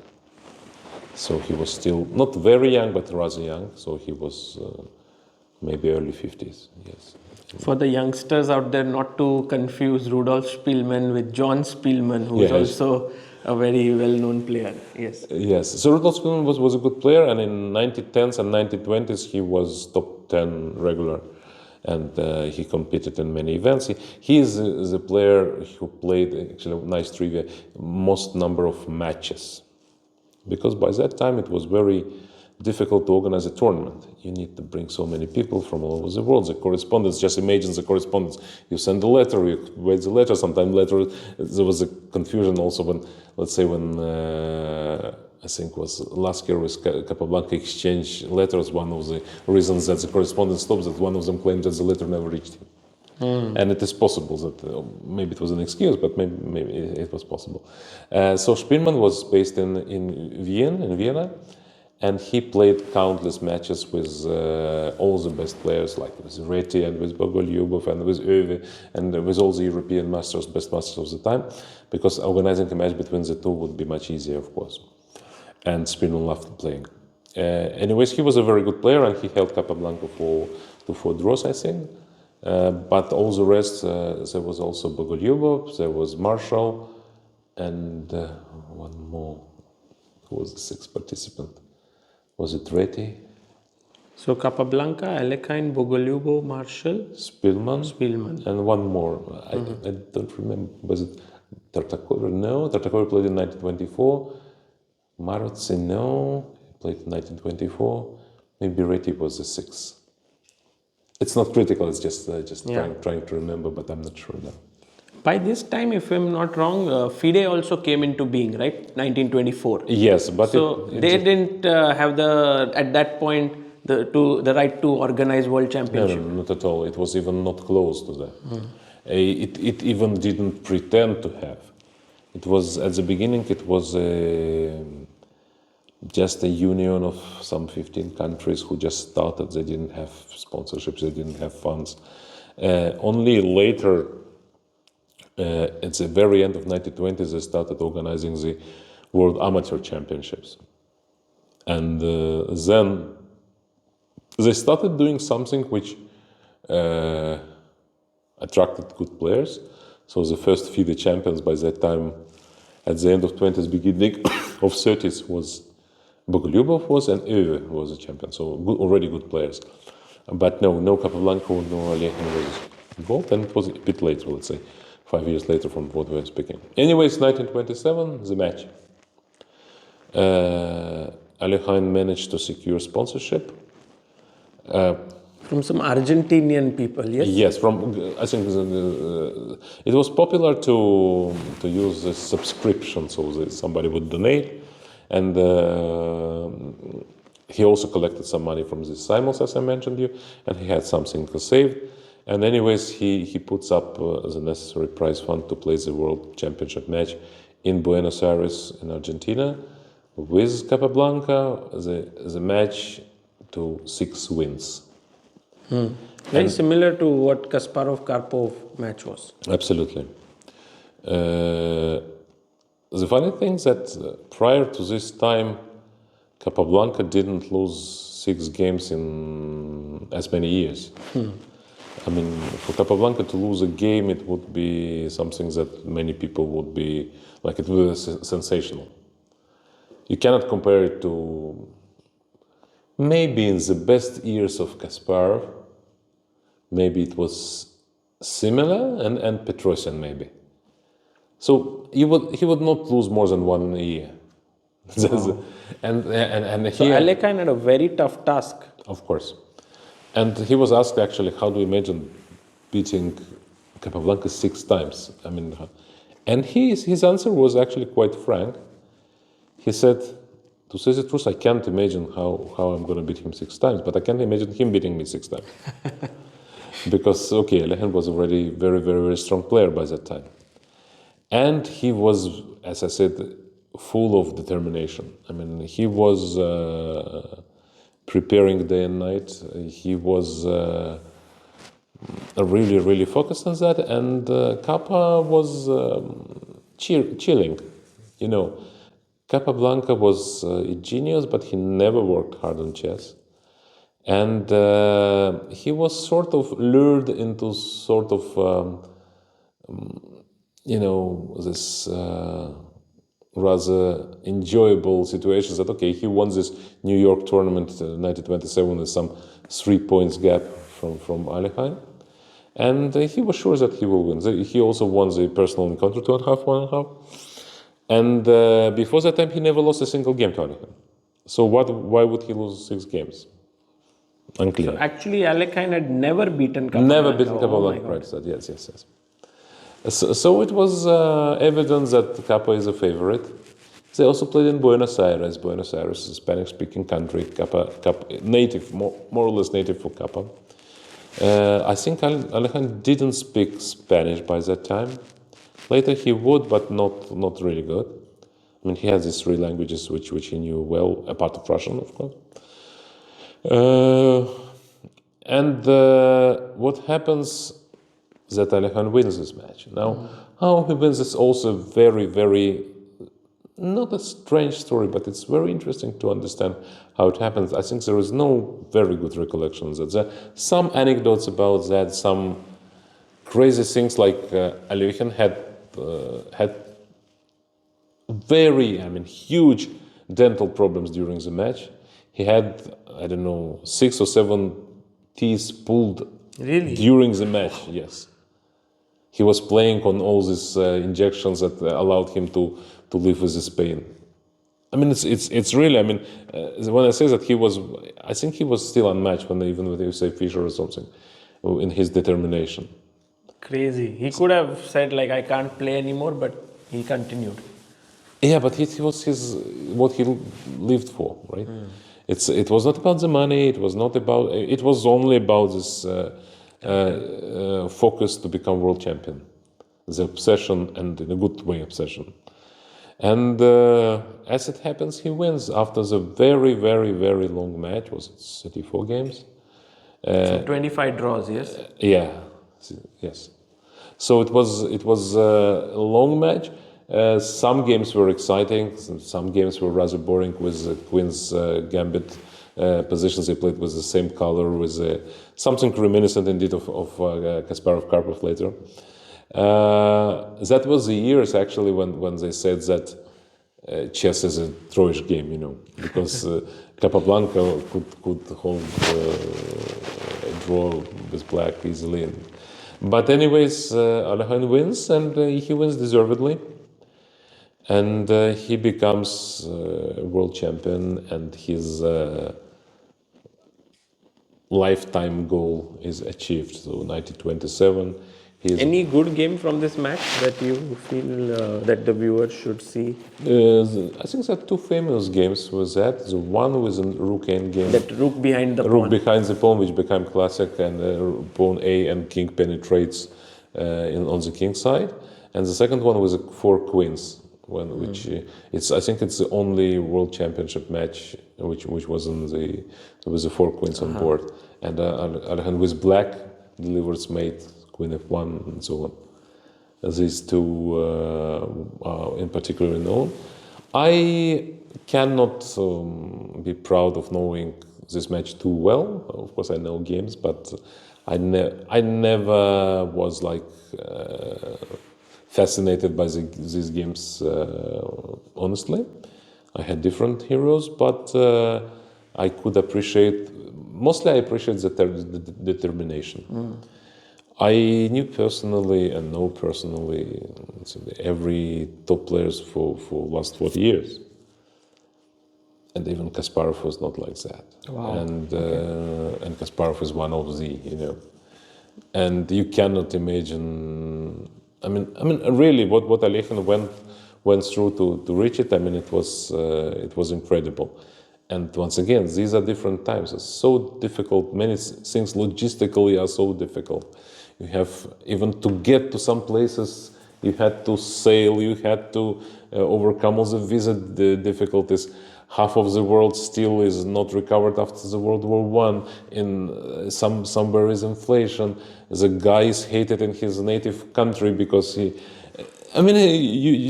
So he was still not very young, but rather young. So he was maybe early 50s. Yes. For the youngsters out there, not to confuse Rudolf Spielmann with John Spielmann, who is also a very well-known player. Yes. Yes. So Rudolf Spielmann was a good player, and in 1910s and 1920s he was top 10 regular. And he competed in many events. He is the player who played, actually, nice trivia, most number of matches. Because by that time it was very difficult to organize a tournament. You need to bring so many people from all over the world. The correspondence, just imagine the correspondence. You send a letter, you wait the letter, sometimes later there was a confusion also when, let's say when I think was Lasker with Capablanca exchange letters. One of the reasons that the correspondence stopped, that one of them claimed that the letter never reached him. And it is possible that maybe it was an excuse, but maybe it was possible. So Spielmann was based in Vienna, and he played countless matches with all the best players, like with Reti and with Bogolyubov and with Euwe and with all the European masters, best masters of the time, because organizing a match between the two would be much easier, of course. And Spielmann loved playing. Anyways, he was a very good player, and he held Capablanca to 4 draws, I think. But all the rest, there was also Bogolyubov, there was Marshall, and one more. Who was the 6th participant? Was it Reti? So Capablanca, Alekhine, Bogolyubov, Marshall, Spielman, and one more. I don't remember. Was it Tartakovere? No, Tartakovere played in 1924. Marotsi, no, he played in 1924. Maybe Reti was the sixth. It's not critical. It's just trying to remember, but I'm not sure now. By this time, if I'm not wrong, FIDE also came into being, right? 1924. Yes, but so they didn't have at that point the right to organize world championship. No, not at all. It was even not close to that. It even didn't pretend to have. It was at the beginning. It was just a union of some 15 countries who just started. They didn't have sponsorships. They didn't have funds. Only later, at the very end of 1920s, they started organizing the World Amateur Championships, and then they started doing something which attracted good players. So the first FIDE champions by that time, at the end of 20s, beginning of 30s, was Bogolyubov and Euwe was a champion. So already good players. But no Capablanca, no Alekhine was involved, and it was a bit later, let's say, 5 years later from what we're speaking. Anyways, 1927, the match. Alekhine managed to secure sponsorship. From some Argentinian people, yes? Yes, I think it was popular to use a subscription, so that somebody would donate, and he also collected some money from the simuls, as I mentioned you, and he had something to save. And anyways, he puts up the necessary prize fund to play the World Championship match in Buenos Aires in Argentina with Capablanca. The match to 6 wins. Very similar to what Kasparov-Karpov match was. Absolutely. The funny thing is that prior to this time, Capablanca didn't lose 6 games in as many years. I mean, for Capablanca to lose a game, it would be something that many people would be, like, it was sensational. You cannot compare it to maybe in the best years of Kasparov, maybe it was similar, and Petrosian maybe. So he would not lose more than 1 year. Wow. and so Alekhine had a very tough task. Of course. And he was asked actually, how do you imagine beating Capablanca 6 times? I mean, and his answer was actually quite frank. He said, to say the truth, I can't imagine how I'm going to beat him 6 times, but I can't imagine him beating me 6 times. Because, okay, Alekhine was already very, very, very strong player by that time. And he was, as I said, full of determination. I mean, he was preparing day and night. He was really, really focused on that. And Kappa was chilling, you know. Capablanca was a genius, but he never worked hard on chess. And he was sort of lured into sort of, this rather enjoyable situations that, okay, he won this New York tournament in 1927 with some 3 points gap from Alekhine. And he was sure that he will win. He also won the personal encounter 2.5, 1.5. And before that time, he never lost a single game to Alekhine. So why would he lose 6 games? Unclear. So actually, Alekhine had never beaten Capablanca. Never beaten Capablanca, right? Yes. So it was evident that Kappa is a favorite. They also played in Buenos Aires. Buenos Aires is a Spanish-speaking country. Kappa native, more or less native for Kappa. I think Alekhine didn't speak Spanish by that time. Later he would, but not really good. I mean, he has these 3 languages which he knew well, apart of Russian, of course. What happens that Alekhine wins this match. Now, how he wins is also very, very, not a strange story, but it's very interesting to understand how it happens. I think there is no very good recollection of that. There are some anecdotes about that, some crazy things like Alekhine had very, huge dental problems during the match. he had, I don't know, 6 or 7 teeth pulled Really? during the match. Yes, he was playing on all these injections that allowed him to live with this pain. I mean, it's really. I mean, when I say that I think he was still unmatched even when you say Fischer or something, in his determination. Crazy. He could have said like, I can't play anymore, but he continued. Yeah, but it was what he lived for, right? It was not about the money. It was not about. It was only about this focus to become world champion, the obsession, and in a good way obsession. And as it happens, he wins after the very, very, very long match. Was it 34 games? So 25 draws, yes? Yeah, yes. So it was a long match. Some games were exciting. Some games were rather boring with the Queen's Gambit positions. They played with the same color, with something reminiscent indeed of Kasparov-Karpov later. That was the years actually when they said that chess is a Troyish game, because Capablanca could hold a draw with black easily. But anyways, Alekhine wins, and he wins deservedly. And he becomes world champion, and his lifetime goal is achieved. So 1927. Any good game from this match that you feel that the viewers should see? I think there are 2 famous games with that. The one with a rook endgame. That rook behind the rook pawn. behind the pawn, which became classic, and pawn A and king penetrates on the king side. And the second one was 4 queens, which I think it's the only world championship match which was with the 4 queens on board. And Alekhine with black delivers mate, Queen F1, and so on. These 2 are in particular known. I cannot be proud of knowing this match too well. Of course, I know games, but I never was like fascinated by these games. Honestly, I had different heroes, but I could appreciate. Mostly, I appreciate the determination. I knew personally and know personally every top players for last 40 years. And even Kasparov was not like that. Wow. And Kasparov is one of the, and you cannot imagine. I mean, really, what Alekhine went through to reach it. I mean, it was incredible. And once again, these are different times. It's so difficult. Many things logistically are so difficult. You have, even to get to some places, you had to sail, you had to overcome all the visa difficulties. Half of the world still is not recovered after the World War I. Somewhere is inflation. The guy is hated in his native country because you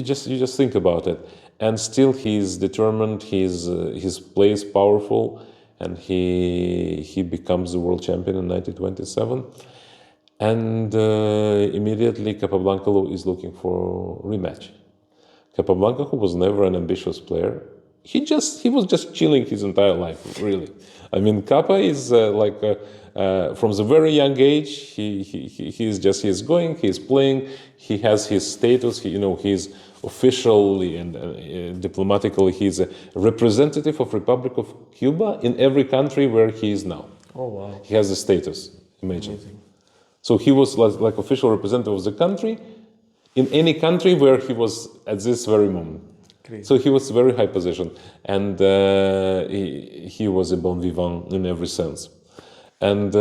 just think about it. And still he is determined, his play is powerful, and he becomes the world champion in 1927. And immediately Capablanca is looking for rematch. Capablanca, who was never an ambitious player, he was just chilling his entire life, really. I mean, Kappa is from the very young age, he's going, he's playing, he has his status, he's officially and diplomatically, he's a representative of Republic of Cuba in every country where he is now. Oh, wow. He has a status, imagine. Amazing. So he was like official representative of the country in any country where he was at this very moment. Crazy. So he was very high position, and he was a bon vivant in every sense. And By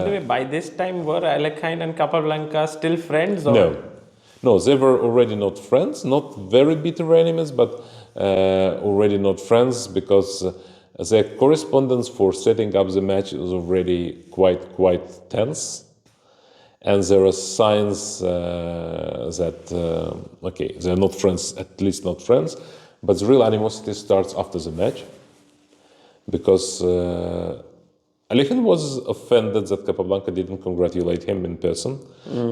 the way, by this time, were Alekhine and Capablanca still friends? Or? No, they were already not friends, not very bitter enemies, but already not friends, because their correspondence for setting up the match was already quite tense. And there are signs that, they're not friends, at least not friends, but the real animosity starts after the match, because Alekhine was offended that Capablanca didn't congratulate him in person.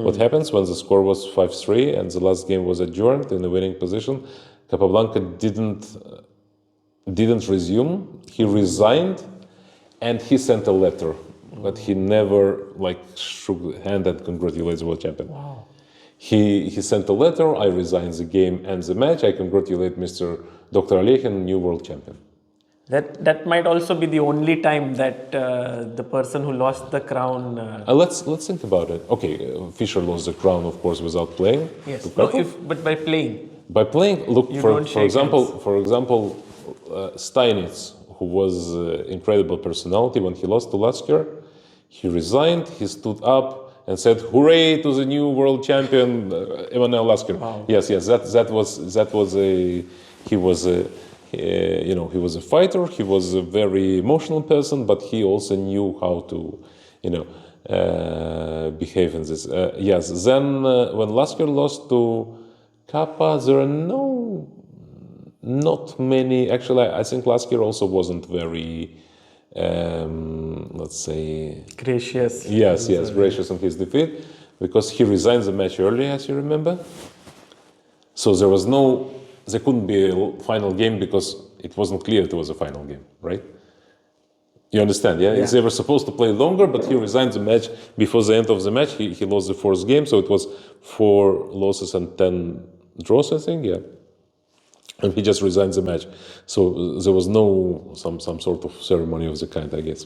What happens when the score was 5-3 and the last game was adjourned in the winning position? Capablanca didn't didn't resume. He resigned, and he sent a letter, but he never shook the hand and congratulated the world champion. Wow. He sent a letter. I resign the game and the match. I congratulate Mr. Dr. Alekhine, new world champion. That might also be the only time that the person who lost the crown. Let's think about it. Okay, Fischer lost the crown, of course, without playing. Yes. No, but by playing. By playing, look, for example, Steinitz, who was an incredible personality, when he lost to Lasker, he resigned. He stood up and said, "Hooray to the new world champion, Emil Lasker." Wow. Yes. That was a. He was a. He was a fighter. He was a very emotional person, but he also knew how to, behave in this. Yes. Then when Lasker lost to Kappa, there are not many. Actually, I think Lasker also wasn't very, let's say, gracious. Yes, gracious in his defeat, because he resigned the match early, as you remember. So there couldn't be a final game because it wasn't clear it was a final game, right? You understand, yeah? They were supposed to play longer, but he resigned the match before the end of the match. He lost the fourth game, so it was 4 losses and 10 draws, I think, yeah. And he just resigned the match. So there was no some sort of ceremony of the kind, I guess.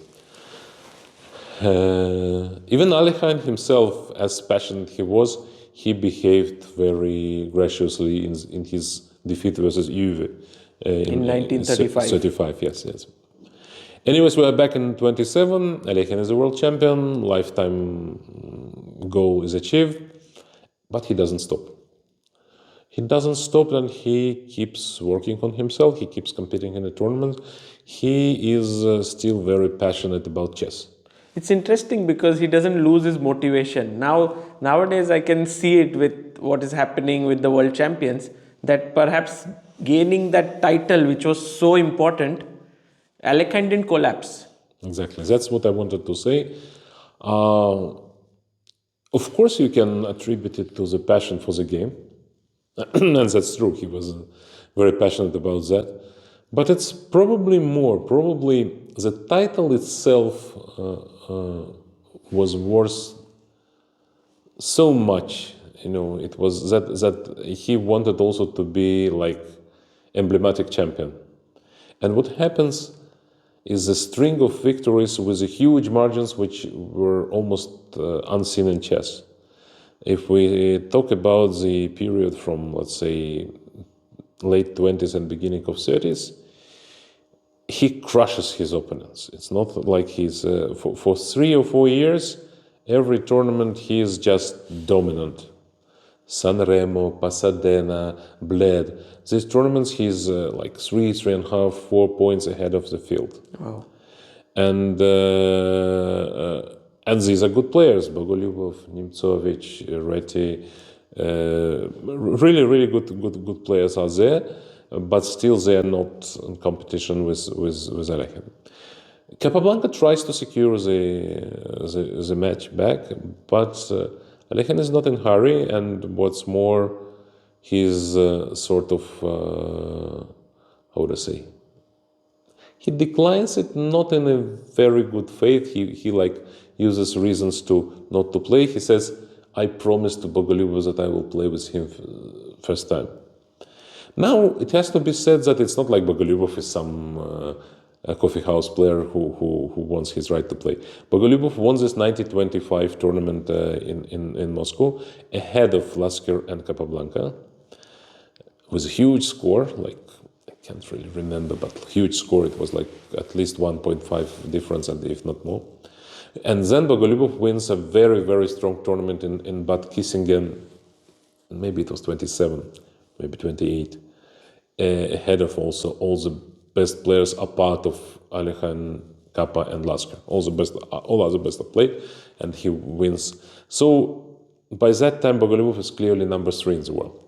Even Alekhine himself, as passionate he was, he behaved very graciously in his defeat versus Euwe. In 1935. 35, yes. Anyways, we are back in 27. Alekhine is a world champion. Lifetime goal is achieved. But he doesn't stop. He doesn't stop, and he keeps working on himself. He keeps competing in the tournament. He is still very passionate about chess. It's interesting because he doesn't lose his motivation. Nowadays, I can see it with what is happening with the world champions, that perhaps gaining that title, which was so important, Alekhine didn't collapse. Exactly. That's what I wanted to say. Of course, you can attribute it to the passion for the game. And that's true. He was very passionate about that. But it's probably the title itself was worth so much. It was that he wanted also to be like emblematic champion. And what happens is a string of victories with huge margins, which were almost unseen in chess. If we talk about the period from, let's say, late 20s and beginning of 30s, he crushes his opponents. It's not like he's for 3 or 4 years, every tournament he is just dominant. Sanremo, Pasadena, Bled. These tournaments he's like 3.5, 4 points ahead of the field. Wow. And these are good players: Bogolyubov, Nemtsovich, Reti. Really good players are there, but still they are not in competition with Alekhine. Capablanca tries to secure the match back, but Alekhine is not in a hurry, and what's more, he's sort of how would I say? He declines it not in a very good faith. He uses reasons not to play. He says, "I promised to Bogolyubov that I will play with him first time." Now, it has to be said that it's not like Bogolyubov is some coffee house player who wants his right to play. Bogolyubov won this 1925 tournament in Moscow ahead of Lasker and Capablanca with a huge score, I can't really remember, but huge score. It was at least 1.5 difference, and if not more. And then Bogolyubov wins a very, very strong tournament in Bad Kissingen. Maybe it was 27, maybe 28, ahead of also all the best players apart of Alekhine, Kappa, and Lasker. All other best of play, and he wins. So by that time, Bogolyubov is clearly number 3 in the world.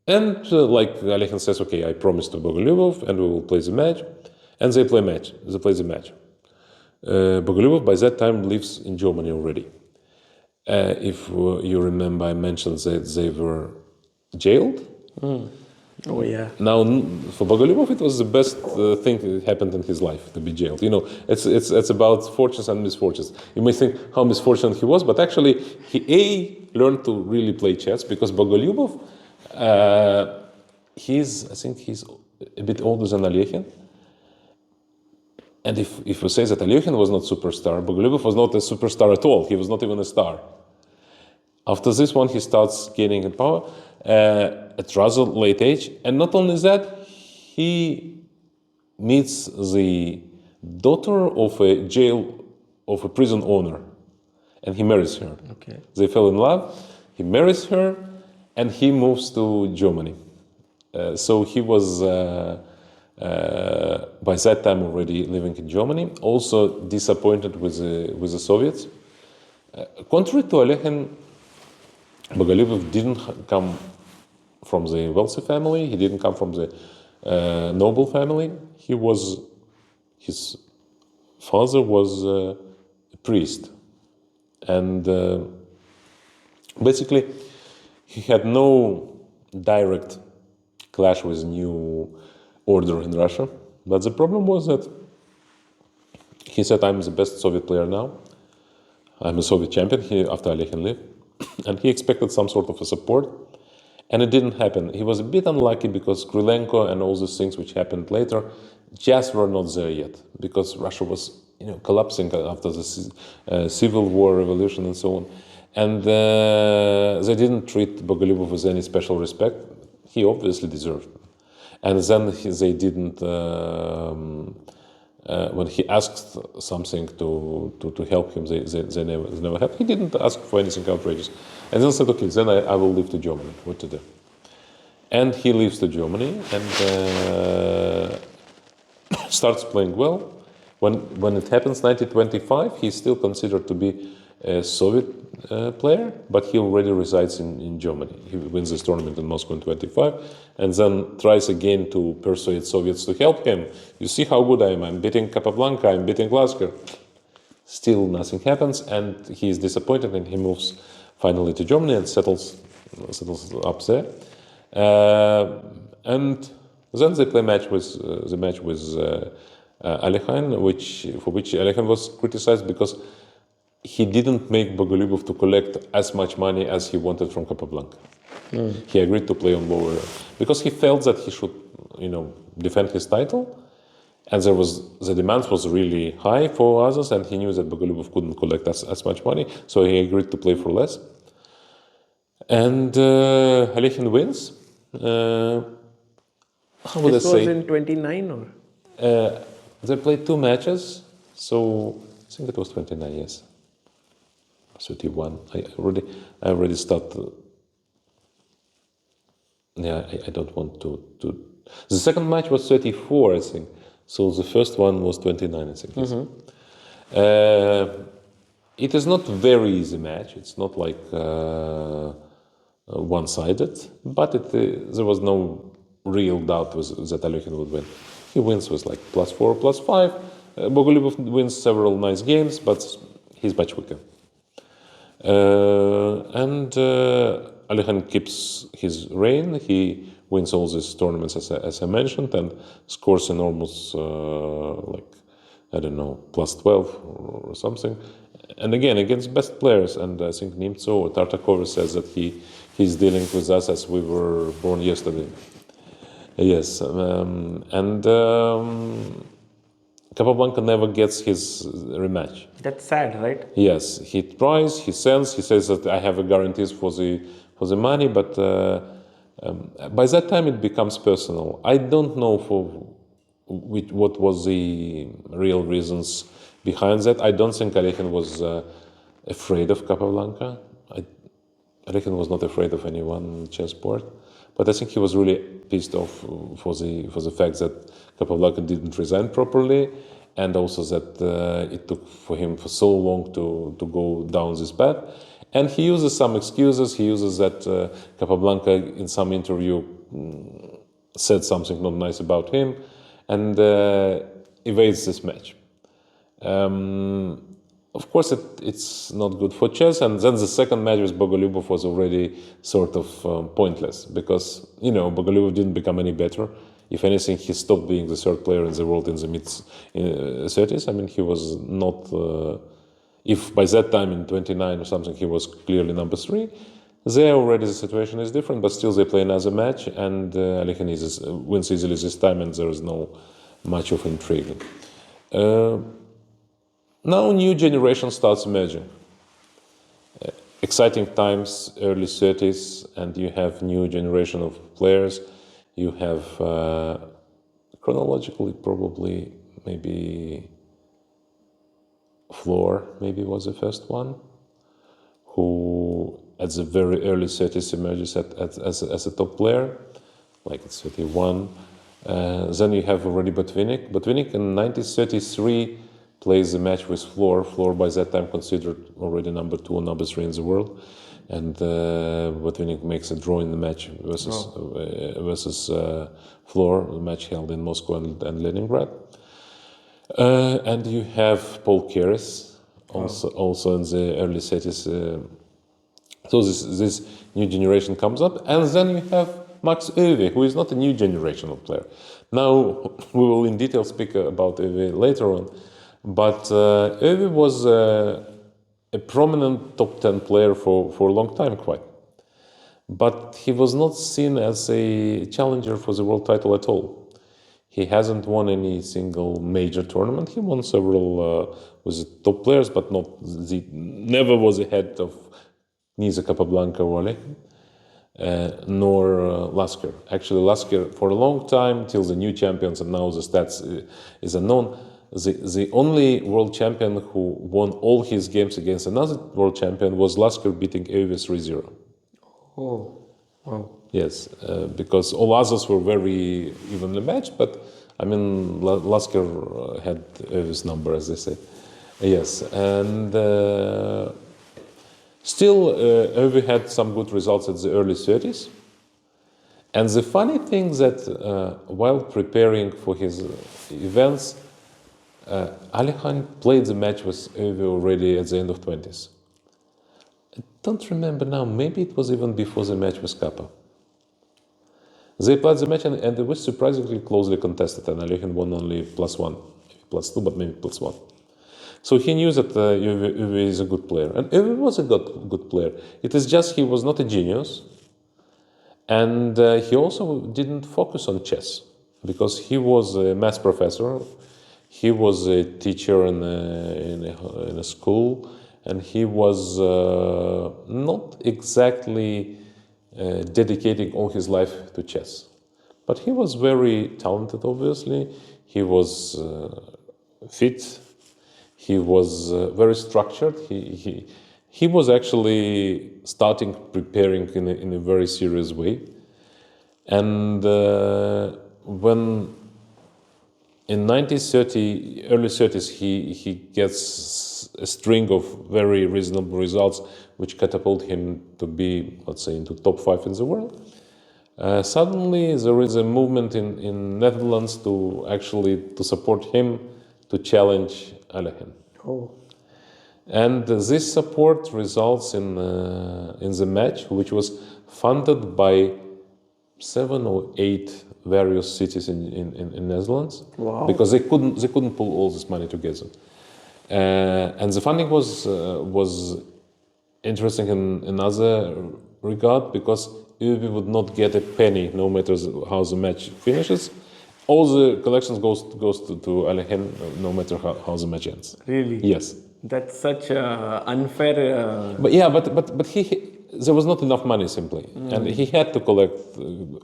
And Alekhine says, "Okay, I promised to Bogolyubov, and we will play the match." And they play the match. Bogolyubov by that time lives in Germany already. If you remember, I mentioned that they were jailed. Oh yeah. Now, for Bogolyubov, it was the best thing that happened in his life to be jailed. You know, it's about fortunes and misfortunes. You may think how misfortunate he was, but actually, he learned to really play chess because Bogolyubov, I think he's a bit older than Alekhine. And if we say that Alekhine was not superstar, Bogolyubov was not a superstar at all. He was not even a star. After this one, he starts gaining in power at rather late age. And not only that, he meets the daughter of a prison owner, and he marries her. Okay. They fell in love, he marries her, and he moves to Germany. So he was, by that time, already living in Germany, also disappointed with the Soviets. Contrary to Alekhine, Bogolyubov didn't come from the wealthy family. He didn't come from the noble family. His father was a priest, and basically he had no direct clash with new order in Russia. But the problem was that he said, "I'm the best Soviet player now. I'm a Soviet champion." After Alekhine left. And he expected some sort of a support, and it didn't happen. He was a bit unlucky because Krylenko and all these things which happened later just were not there yet, because Russia was collapsing after the civil war, revolution, and so on. And they didn't treat Bogolyubov with any special respect. He obviously deserved. And then they didn't. When he asked something to help him, they never helped. He didn't ask for anything outrageous. And then said, okay, then I will leave to Germany. What to do? And he leaves to Germany and starts playing well. When it happens, 1925, he's still considered to be a Soviet player, but he already resides in Germany. He wins this tournament in Moscow in 25, and then tries again to persuade Soviets to help him. You see how good I am. I'm beating Capablanca, I'm beating Lasker. Still nothing happens, and he is disappointed, and he moves finally to Germany and settles up there. And then they play the match with Alekhine, for which Alekhine was criticized because he didn't make Bogolyubov to collect as much money as he wanted from Capablanca. He agreed to play on lower because he felt that he should, defend his title, and the demand was really high for others, and he knew that Bogolyubov couldn't collect as much money, so he agreed to play for less. And Alekhine wins. How would I say? This was in 29 or? They played two matches, so I think it was 29, yes. 31. I already started. Yeah, I don't want to. The second match was 34, I think. So the first one was 29, I think. Mm-hmm. It is not a very easy match. It's not like one-sided, but there was no real doubt that Alekhine would win. He wins with like +4, +5. Bogolyubov wins several nice games, but he's much weaker. And Alekhine keeps his reign. He wins all these tournaments, as I mentioned, and scores enormous, +12 or something. And again, against best players. And I think Nemtsov or Tartakov says that he's dealing with us as we were born yesterday. Yes, Capablanca never gets his rematch. That's sad, right? Yes, he tries, he says that I have a guarantees for the money, but by that time it becomes personal. I don't know what was the real reasons behind that. I don't think Alekhine was afraid of Capablanca. Alekhine was not afraid of anyone on chessboard, but I think he was really pissed off for the fact that Capablanca didn't resign properly, and also that it took for him for so long to go down this path. And he uses some excuses. He uses that Capablanca in some interview said something not nice about him, and evades this match. of course, it's not good for chess. And then the second match with Bogolyubov was already sort of pointless because, Bogolyubov didn't become any better. If anything, he stopped being the third player in the world in the mid-30s. I mean, he was not... if by that time in 29 or something, he was clearly number 3, there already the situation is different, but still they play another match, and Alekhine wins easily this time, and there is no much of intrigue. Now new generation starts emerging. Exciting times, early 30s, and you have new generation of players. You have, chronologically, probably, maybe Floor maybe was the first one, who at the very early 30s emerges as a top player, like it's 31. Then you have already Botvinnik. Botvinnik in 1933 plays a match with Floor. Floor by that time considered already number 2 or number 3 in the world. And Botvinnik makes a draw in the match versus Floor, a match held in Moscow and Leningrad. And you have Paul Keres, also in the early 30s. So this new generation comes up, and then you have Max Euwe, who is not a new generation of player. Now we will in detail speak about Euwe later on, but Euwe was a prominent top 10 player for a long time, quite. But he was not seen as a challenger for the world title at all. He hasn't won any single major tournament. He won several with the top players, but never was ahead of neither Capablanca or Alekhine, nor Lasker. Actually, Lasker, for a long time, till the new champions, and now the stats is unknown, the only world champion who won all his games against another world champion was Lasker, beating Euwe 3-0. Oh, wow. Yes, because all others were very evenly matched, but I mean, Lasker had Euwe's number, as they say. Yes, and still, Euwe had some good results at the early 30s. And the funny thing that while preparing for his events, Alekhine played the match with Euwe already at the end of 20s. I don't remember now, maybe it was even before the match with Kappa. They played the match and it was surprisingly closely contested, and Alekhine won only +1, maybe +2, but maybe +1. So he knew that Euwe is a good player, and Euwe was a good player. It is just he was not a genius, and he also didn't focus on chess, because he was a math professor, he was a teacher in a school, and he was not exactly dedicating all his life to chess. But he was very talented, obviously. He was fit. He was very structured. He was actually preparing in a very serious way. And when in 1930, early 30s, he gets a string of very reasonable results, which catapult him to be, let's say, into top 5 in the world. Suddenly, there is a movement in Netherlands to support him to challenge Alekhine. Oh. And this support results in the match, which was funded by 7 or 8 various cities in Netherlands. Wow. Because they couldn't pull all this money together. And the funding was interesting in another regard, because Euwe would not get a penny no matter how the match finishes. All the collections goes to Alekhine no matter how the match ends. Really? Yes. That's such unfair. But there was not enough money simply, and he had to collect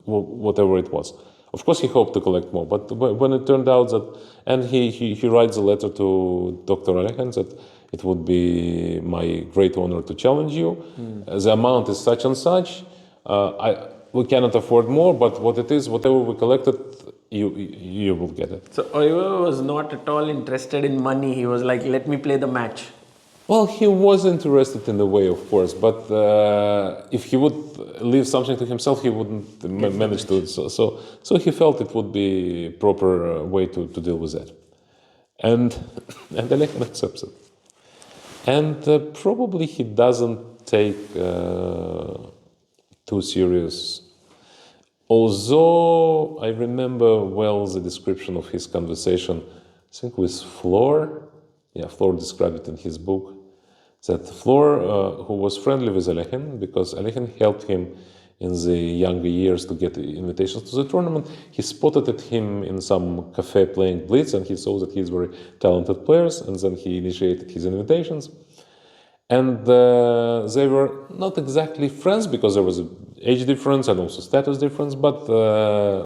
whatever it was. Of course, he hoped to collect more, but when it turned out that, and he writes a letter to Dr. Alekhine that it would be my great honor to challenge you. The amount is such and such. We cannot afford more, but what it is, whatever we collected, you will get it. So Euwe was not at all interested in money. He was like, let me play the match. Well, he was interested in a way, of course, but if he would leave something to himself, he wouldn't manage to. So he felt it would be a proper way to deal with that. And Alekhine accepts it. And probably he doesn't take too serious. Although I remember well the description of his conversation, I think with Flor. Yeah, Flor described it in his book. That Flor, who was friendly with Alekhine, because Alekhine helped him in the younger years to get invitations to the tournament, he spotted at him in some cafe playing blitz, and he saw that he's very talented players, and then he initiated his invitations. And they were not exactly friends because there was an age difference and also status difference, but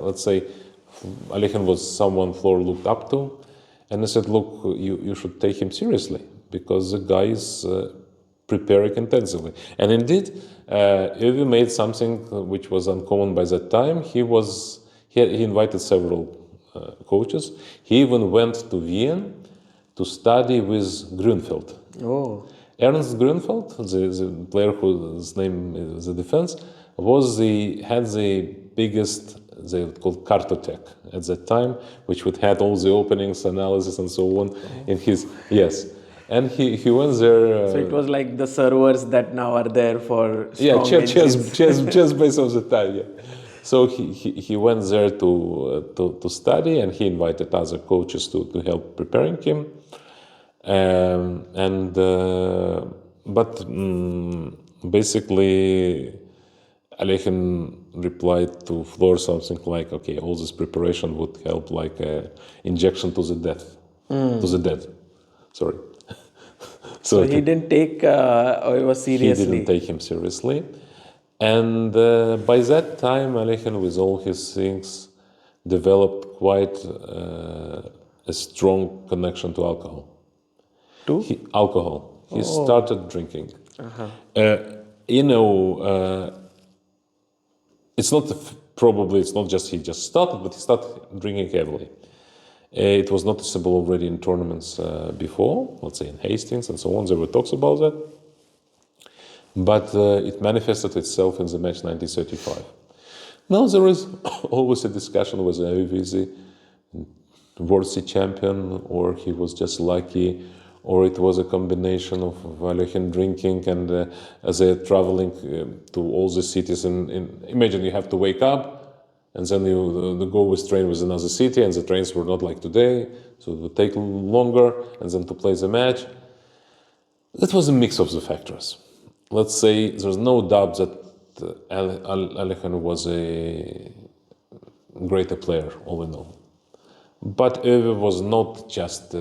let's say Alekhine was someone Flor looked up to. And I said, look, you should take him seriously because the guy is preparing intensively. And indeed, Euwe made something which was uncommon by that time. He invited several coaches. He even went to Vienna to study with Grünfeld. Oh. Ernst Grünfeld, the player whose name is the defense, had the biggest, they called Kartotek at that time, which would had all the openings, analysis, and so on in his, yes. And he went there. So it was like the servers that now are there for strong ChessBase of the time. Yeah. So he went there to study, and he invited other coaches to help preparing him. Basically, Alekhine replied to Flor something like, "Okay, all this preparation would help like an injection to the dead." Sorry. So he didn't take Euwe seriously. He didn't take him seriously, and by that time, Alekhine, with all his things, developed quite a strong connection to alcohol. Alcohol. He started drinking. It's not just he just started, but he started drinking heavily. It was noticeable already in tournaments before, let's say in Hastings and so on. There were talks about that. But it manifested itself in the match 1935. Now there is always a discussion whether Euwe is a worthy champion or he was just lucky, or it was a combination of Alekhine drinking and as they're traveling to all the cities. Imagine you have to wake up and then you go with train with another city, and the trains were not like today, so it would take longer, and then to play the match. That was a mix of the factors. Let's say there's no doubt that Alekhine was a greater player, all in all. But Euwe was not just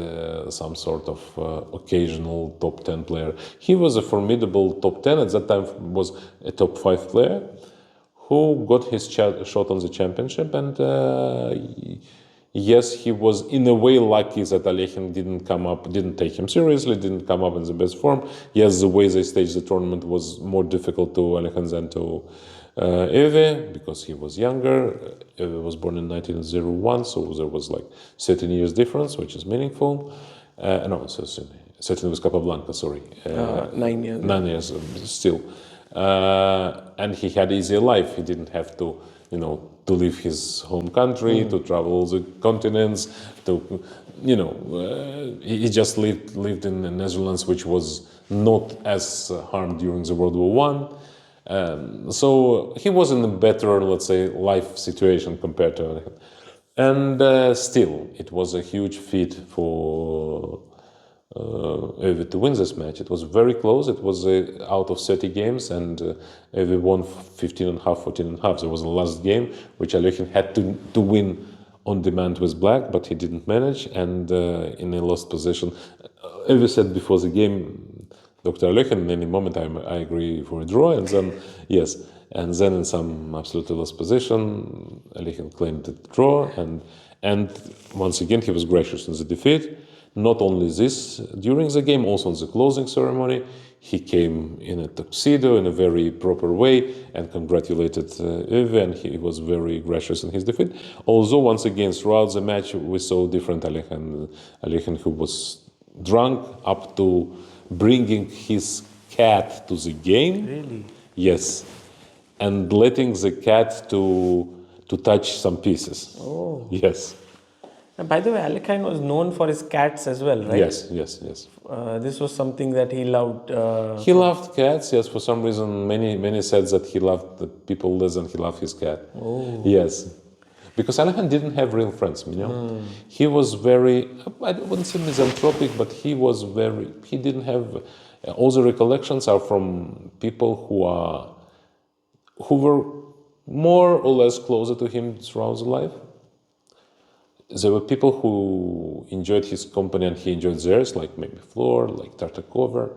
some sort of occasional top 10 player. He was a formidable top 10, at that time was a top 5 player who got his shot on the championship. And yes, he was in a way lucky that Alekhine didn't take him seriously, didn't come up in the best form. Yes, the way they staged the tournament was more difficult to Alekhine than to Euwe, because he was younger. Euwe was born in 1901, so there was like 13 years difference, which is meaningful. No, 13 was Capablanca, sorry. 9 years. 9 years, still. And he had easier life. He didn't have to, to leave his home country, to travel all the continents, he just lived in the Netherlands, which was not as harmed during the World War I. So he was in a better, let's say, life situation compared to Alekhine. And still, it was a huge feat for Euwe to win this match. It was very close. It was out of 30 games, and Euwe won 15.5, 14.5. There was the last game, which Alekhine had to win on demand with black, but he didn't manage, and in a lost position. Euwe said before the game, Dr. Alekhine, in any moment I agree for a draw, and then, yes, and then in some absolutely lost position, Alekhine claimed the draw, and once again he was gracious in the defeat. Not only this, during the game, also in the closing ceremony, he came in a tuxedo in a very proper way and congratulated Euwe, and he was very gracious in his defeat. Although, once again, throughout the match, we saw different Alekhine who was drunk up to bringing his cat to the game. Really? Yes. And letting the cat to touch some pieces. Oh. Yes. And by the way, Alekhine was known for his cats as well, right? Yes. This was something that he loved. He loved cats. Yes, for some reason, many said that he loved the people less than he loved his cat. Oh. Yes, because Alekhine didn't have real friends. He was very, I wouldn't say misanthropic, but he was very. He didn't have. All the recollections are from people who were more or less closer to him throughout his life. There were people who enjoyed his company and he enjoyed theirs, like maybe Flor, like Tartakova,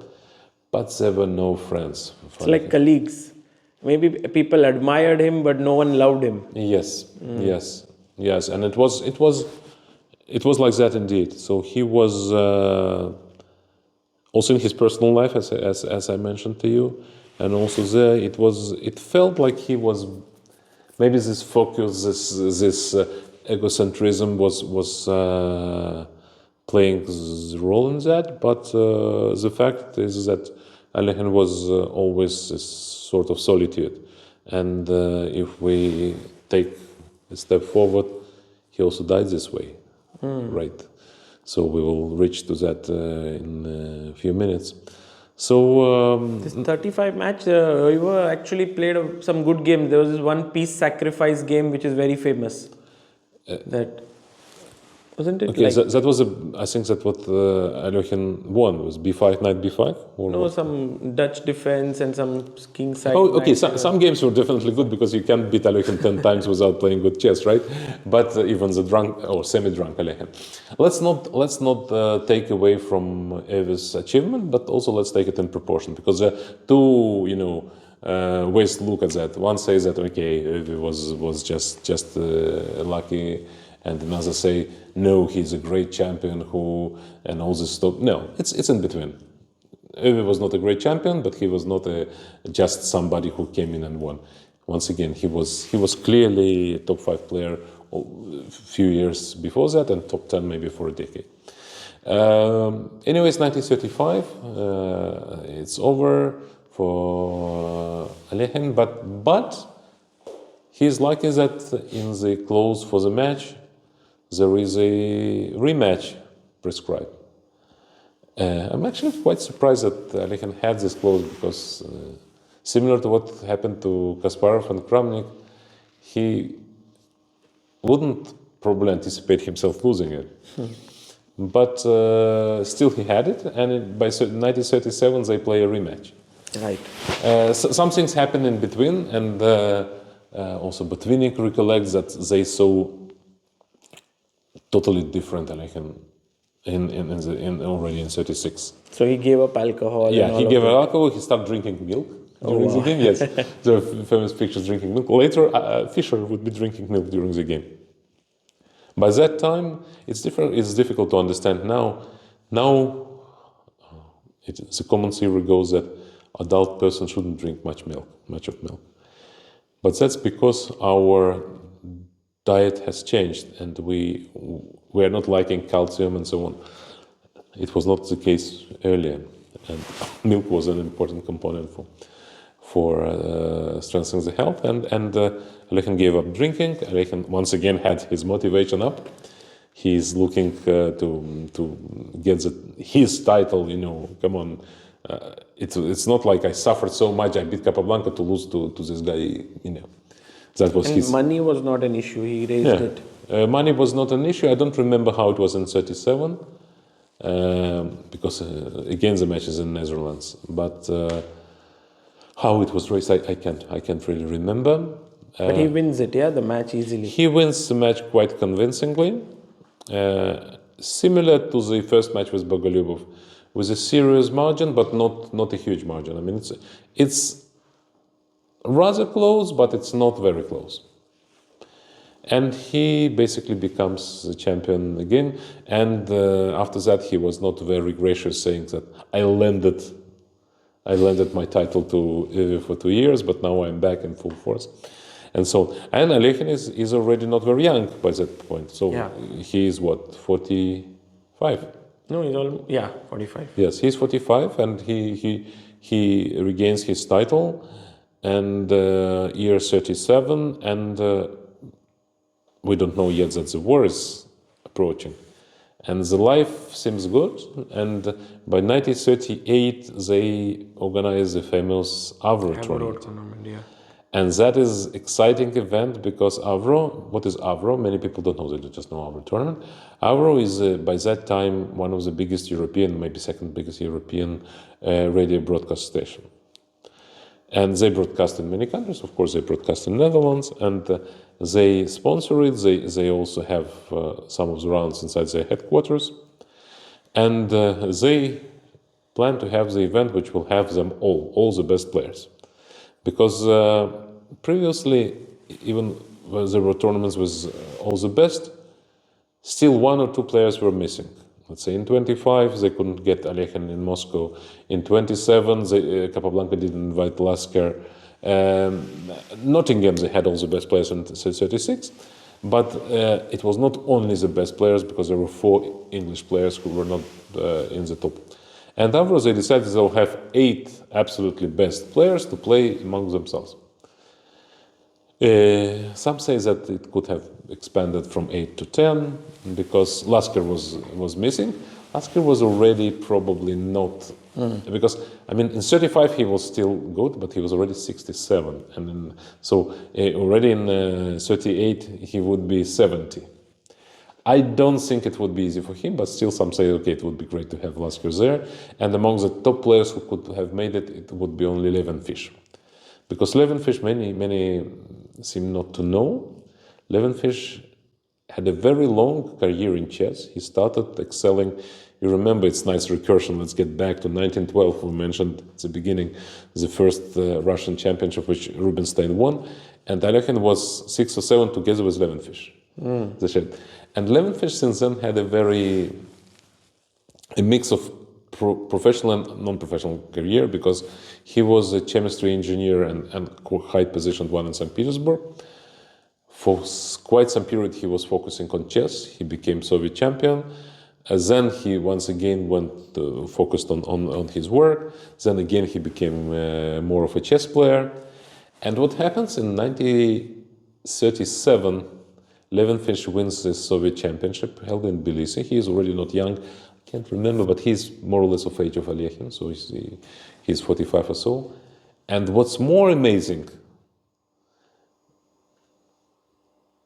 but there were no friends. It's like colleagues. Maybe people admired him, but no one loved him. Yes, and it was like that indeed. So he was also in his personal life, as I mentioned to you, and also there it felt like he was maybe this focus, this egocentrism was playing the role in that, but the fact is that Alekhine was always this sort of solitude, and if we take a step forward, he also died this way, right? So we will reach to that in a few minutes. So this 35 match, Euwe actually played some good games. There was this one peace sacrifice game which is very famous. That wasn't it? Okay, like, that was I think that what Alekhine won was b5, knight b5. Or no, what? Some Dutch defense and some king side. Oh, okay. Some games were definitely good because you can't beat Alekhine 10 times without playing good chess, right? But even the drunk or semi-drunk Alekhine. Let's not take away from Euwe's achievement, but also let's take it in proportion, because there are two, ways to look at that. One says that okay, Euwe was just lucky, and another say no, he's a great champion and all this stuff. No, it's in between. Euwe was not a great champion, but he was not just somebody who came in and won. Once again, he was clearly a top 5 player a few years before that, and top 10 maybe for a decade. Anyways, 1935, it's over for Alekhine, but he's lucky that in the close for the match there is a rematch prescribed. I'm actually quite surprised that Alekhine had this clause, because similar to what happened to Kasparov and Kramnik, he wouldn't probably anticipate himself losing it. But still he had it, and by 1937 they play a rematch. Right. Some things happen in between, and also Botvinnik recollects that they saw totally different Alekhine already in 36. So he gave up alcohol. Yeah, he gave up alcohol. He started drinking milk during the game. Yes, there are famous pictures drinking milk. Later, Fischer would be drinking milk during the game. By that time, it's different. It's difficult to understand now. Now, the common theory goes that adult person shouldn't drink much of milk. But that's because our diet has changed, and we are not liking calcium and so on. It was not the case earlier, and milk was an important component for strengthening the health. And Alekhine gave up drinking. Alekhine once again had his motivation up. He's looking to get his title. Come on. It's not like I suffered so much. I beat Capablanca to lose to this guy. That was his. Money was not an issue. He raised it. Money was not an issue. I don't remember how it was in 37, because again the match is in Netherlands. But how it was raised, I can't really remember. But he wins it, the match easily. He wins the match quite convincingly, similar to the first match with Bogolyubov, with a serious margin, but not a huge margin. I mean, it's rather close, but it's not very close. And he basically becomes the champion again. And after that, he was not very gracious, saying that I lended my title to Euwe for 2 years, but now I'm back in full force. And so, and Alekhine is already not very young by that point. So he is what, 45? No, he's 45. Yes, he's 45, and he regains his title, and year 37, and we don't know yet that the war is approaching. And the life seems good, and by 1938 they organized the famous Avro tournament. Yeah. And that is exciting event because Avro, what is Avro? Many people don't know, they just know Avro tournament. Avro is by that time one of the biggest European, maybe second biggest European radio broadcast station. And they broadcast in many countries, of course they broadcast in Netherlands, and they sponsor it, they also have some of the rounds inside their headquarters. And they plan to have the event which will have them all the best players. Because previously, even when there were tournaments with all the best, still one or two players were missing. Let's say in 25, they couldn't get Alekhine in Moscow. In 27, Capablanca didn't invite Lasker. Nottingham, they had all the best players in 36. But it was not only the best players, because there were 4 English players who were not in the top. And afterwards, they decided they'll have 8 absolutely best players to play among themselves. Some say that it could have expanded from 8 to 10 because Lasker was missing. Lasker was already probably not, because I mean in 35 he was still good, but he was already 67, and then, so already in 38 he would be 70. I don't think it would be easy for him, but still some say, okay, it would be great to have Lasker there. And among the top players who could have made it, it would be only Levenfish. Because Levenfish, many seem not to know, Levenfish had a very long career in chess. He started excelling. You remember, it's nice recursion. Let's get back to 1912. We mentioned at the beginning the first Russian championship which Rubinstein won. And Alekhine was 6 or 7 together with Levenfish. And Levenfish since then had a mix of professional and non-professional career, because he was a chemistry engineer and high positioned one in St. Petersburg. For quite some period he was focusing on chess. He became Soviet champion. Then he once again focused on his work. Then again he became more of a chess player. And what happens in 1937, Levenfish wins the Soviet championship held in Tbilisi. He is already not young, I can't remember, but he's more or less of age of Alekhine, so he's 45 or so. And what's more amazing,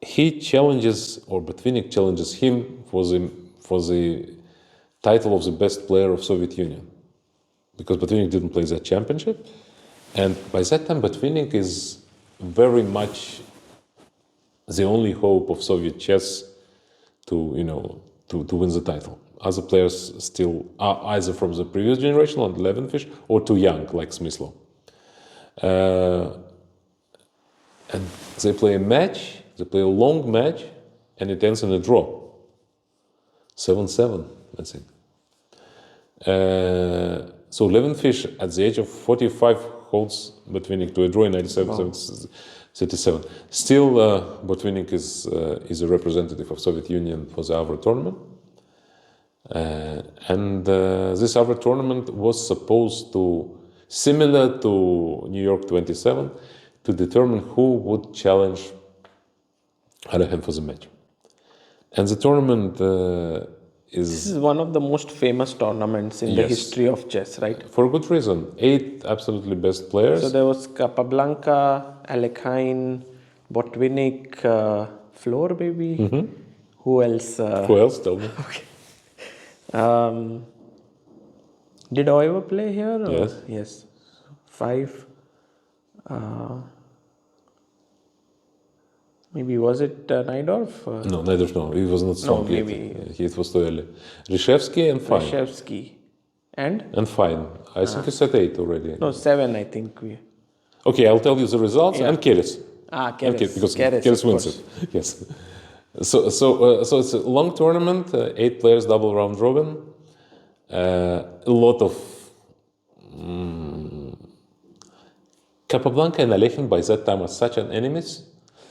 he challenges, or Botvinnik challenges him for the title of the best player of Soviet Union, because Botvinnik didn't play that championship, and by that time Botvinnik is very much the only hope of Soviet chess to win the title. Other players still are either from the previous generation, like Levenfish, or too young, like Smyslov. And they play a match. They play a long match, and it ends in a draw. 7-7, I think. So Levenfish, at the age of 45, holds Botvinnik to a draw in 1937. Still, Botvinnik is a representative of Soviet Union for the Avro tournament. And this Avro tournament was supposed to, similar to New York 27, to determine who would challenge Alekhine for the match. And the tournament This is one of the most famous tournaments in the history of chess, right? For good reason. 8 absolutely best players. So there was Capablanca, Alekhine, Botvinnik, Floor maybe? Mm-hmm. Who else? Who else? Tell me. Okay. Did Euwe play here? Or? Yes. Yes. 5. Maybe was it Najdorf? No, Najdorf, no. He was not strong yet. Maybe. It was too early. Reshevsky and Fine. Reshevsky. And? And Fine. I think you said 8 already. No, 7 I think. Okay, I'll tell you the results. And Keres. Keres. Because Keres wins it. Yes. So it's a long tournament, 8 players, double round robin. A lot of Capablanca and Alekhine by that time are such an enemies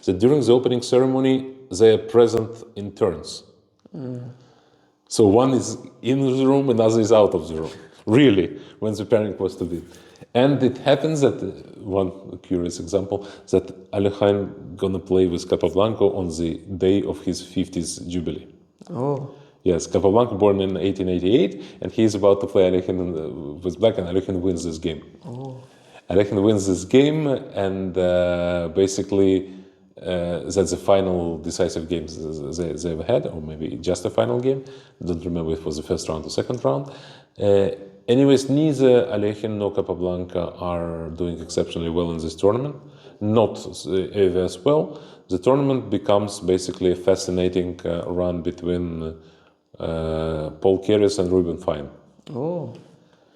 that during the opening ceremony they are present in turns. So one is in the room, another is out of the room. Really, when the pairing was to be. And it happens that, one curious example, that Alekhine gonna play with Capablanca on the day of his 50th jubilee. Oh. Yes, Capablanca born in 1888, and he's about to play Alekhine with black, and Alekhine wins this game. Oh. Alekhine wins this game, and basically that's the final decisive game they ever had, or maybe just a final game. Don't remember if it was the first round or second round. Anyways, neither Alekhine nor Capablanca are doing exceptionally well in this tournament. Not Euwe as well. The tournament becomes basically a fascinating run between Paul Keres and Ruben Fine. Oh.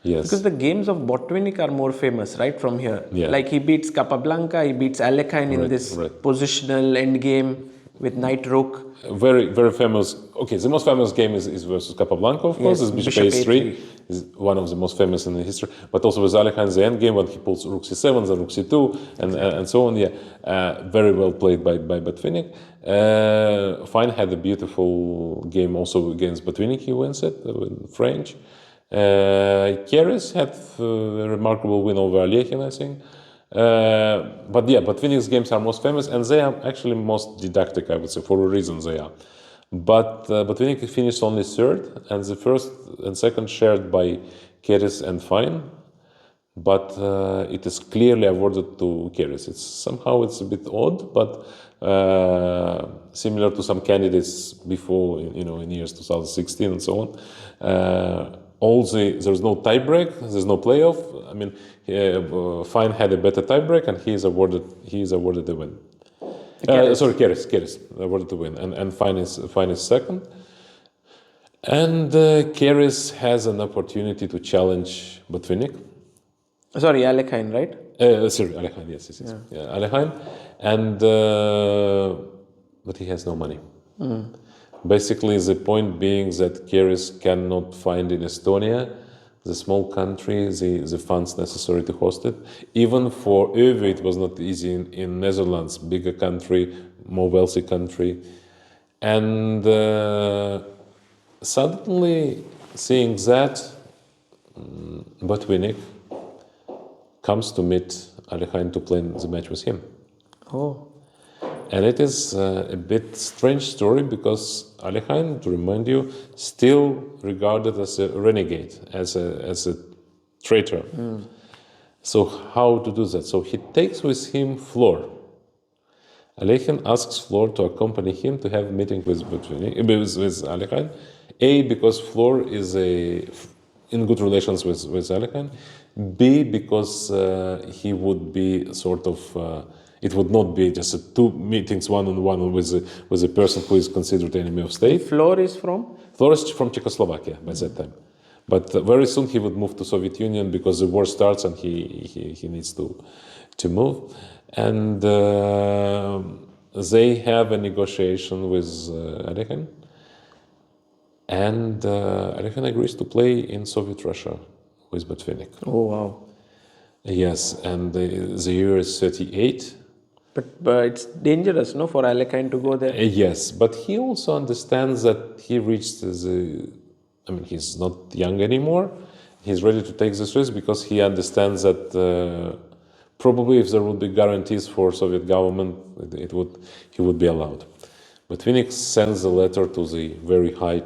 Yes. Because the games of Botvinnik are more famous, right, from here. Yeah. Like he beats Capablanca, he beats Alekhine in this positional end game with knight rook. Very, very famous. Okay, the most famous game is versus Capablanca, of course. Yes, It's Bishop A3. Is one of the most famous in the history. But also with Alekhine, the end game when he pulls Rook C7, then Rook C2, and so on. Yeah, very well played by Botvinnik. Fine had a beautiful game also against Botvinnik. He wins it in French. Keres had a remarkable win over Alekhine, I think. But yeah, Botvinnik's games are most famous, and they are actually most didactic, I would say, for a reason they are. But Botvinnik finished only third, and the first and second shared by Keres and Fine. But it is clearly awarded to Keres. Somehow it's a bit odd, but similar to some candidates before, in years 2016 and so on. There's no tiebreak, there's no playoff. I mean, Fine had a better tiebreak, and he is awarded the win. Keres awarded the win, and Fine is second. And Keres has an opportunity to challenge Botvinnik. Sorry, Alekhine, right? Alekhine, yes. Yeah, Alekhine, and but he has no money. Basically, the point being that Keres cannot find in Estonia, the small country, the funds necessary to host it. Even for Euwe, it was not easy in Netherlands, bigger country, more wealthy country. And suddenly, seeing that, Botvinnik comes to meet Alekhine to play the match with him. Oh. And it is a bit strange story because Alekhine, to remind you, still regarded as a renegade, as a traitor. So how to do that? So he takes with him Flor. Alekhine asks Flor to accompany him to have a meeting with Alekhine. A, because Flor is in good relations with Alekhine. B, because he would be sort of... it would not be just two meetings one-on-one with a person who is considered enemy of state. Flor is from? Flor is from Czechoslovakia by that time. But very soon he would move to Soviet Union because the war starts and he needs to move. And they have a negotiation with Alekhine. And Alekhine agrees to play in Soviet Russia with Botvinnik. Oh, wow. Yes, and the year is 38. But it's dangerous, no, for Alekhine to go there? Yes, but he also understands that he reached he's not young anymore. He's ready to take this risk because he understands that probably if there would be guarantees for Soviet government, he would be allowed. But Botvinnik sends a letter to the very high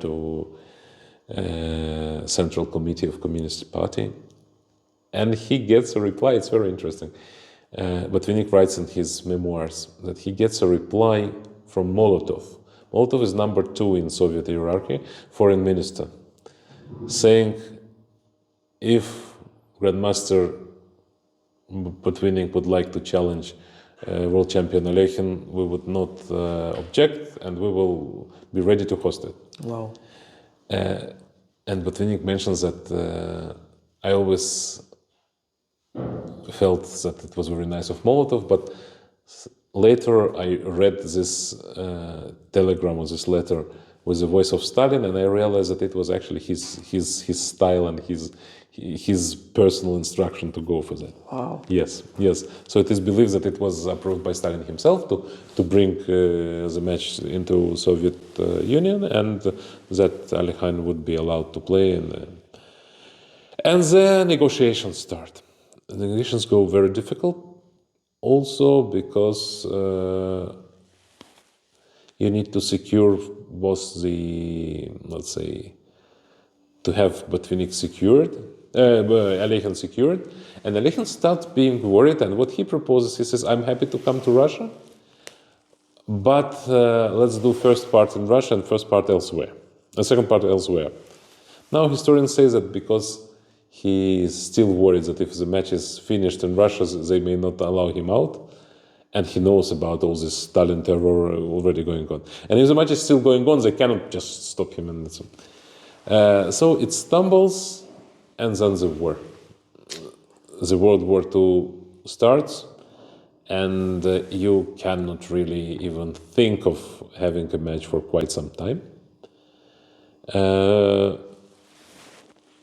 Central Committee of Communist Party, and he gets a reply. It's very interesting. Botvinnik writes in his memoirs that he gets a reply from Molotov. Molotov is number 2 in Soviet hierarchy, foreign minister, saying if Grandmaster Botvinnik would like to challenge world champion Alekhine, we would not object, and we will be ready to host it. Wow. And Botvinnik mentions that I always felt that it was very nice of Molotov, but later I read this telegram or this letter with the voice of Stalin, and I realized that it was actually his style and his personal instruction to go for that. Wow. Yes. So it is believed that it was approved by Stalin himself to bring the match into Soviet Union, and that Alekhine would be allowed to play. And the negotiations start. The negotiations go very difficult, also because you need to secure was the, let's say, to have Botvinnik secured, Alekhine secured, and Alekhine starts being worried, and what he proposes, he says, I'm happy to come to Russia, but let's do first part in Russia and first part elsewhere, the second part elsewhere. Now historians say that because he is still worried that if the match is finished in Russia, they may not allow him out, and he knows about all this Stalin terror already going on. And if the match is still going on, they cannot just stop him. And so it stumbles, and then the war. The World War II starts, and you cannot really even think of having a match for quite some time.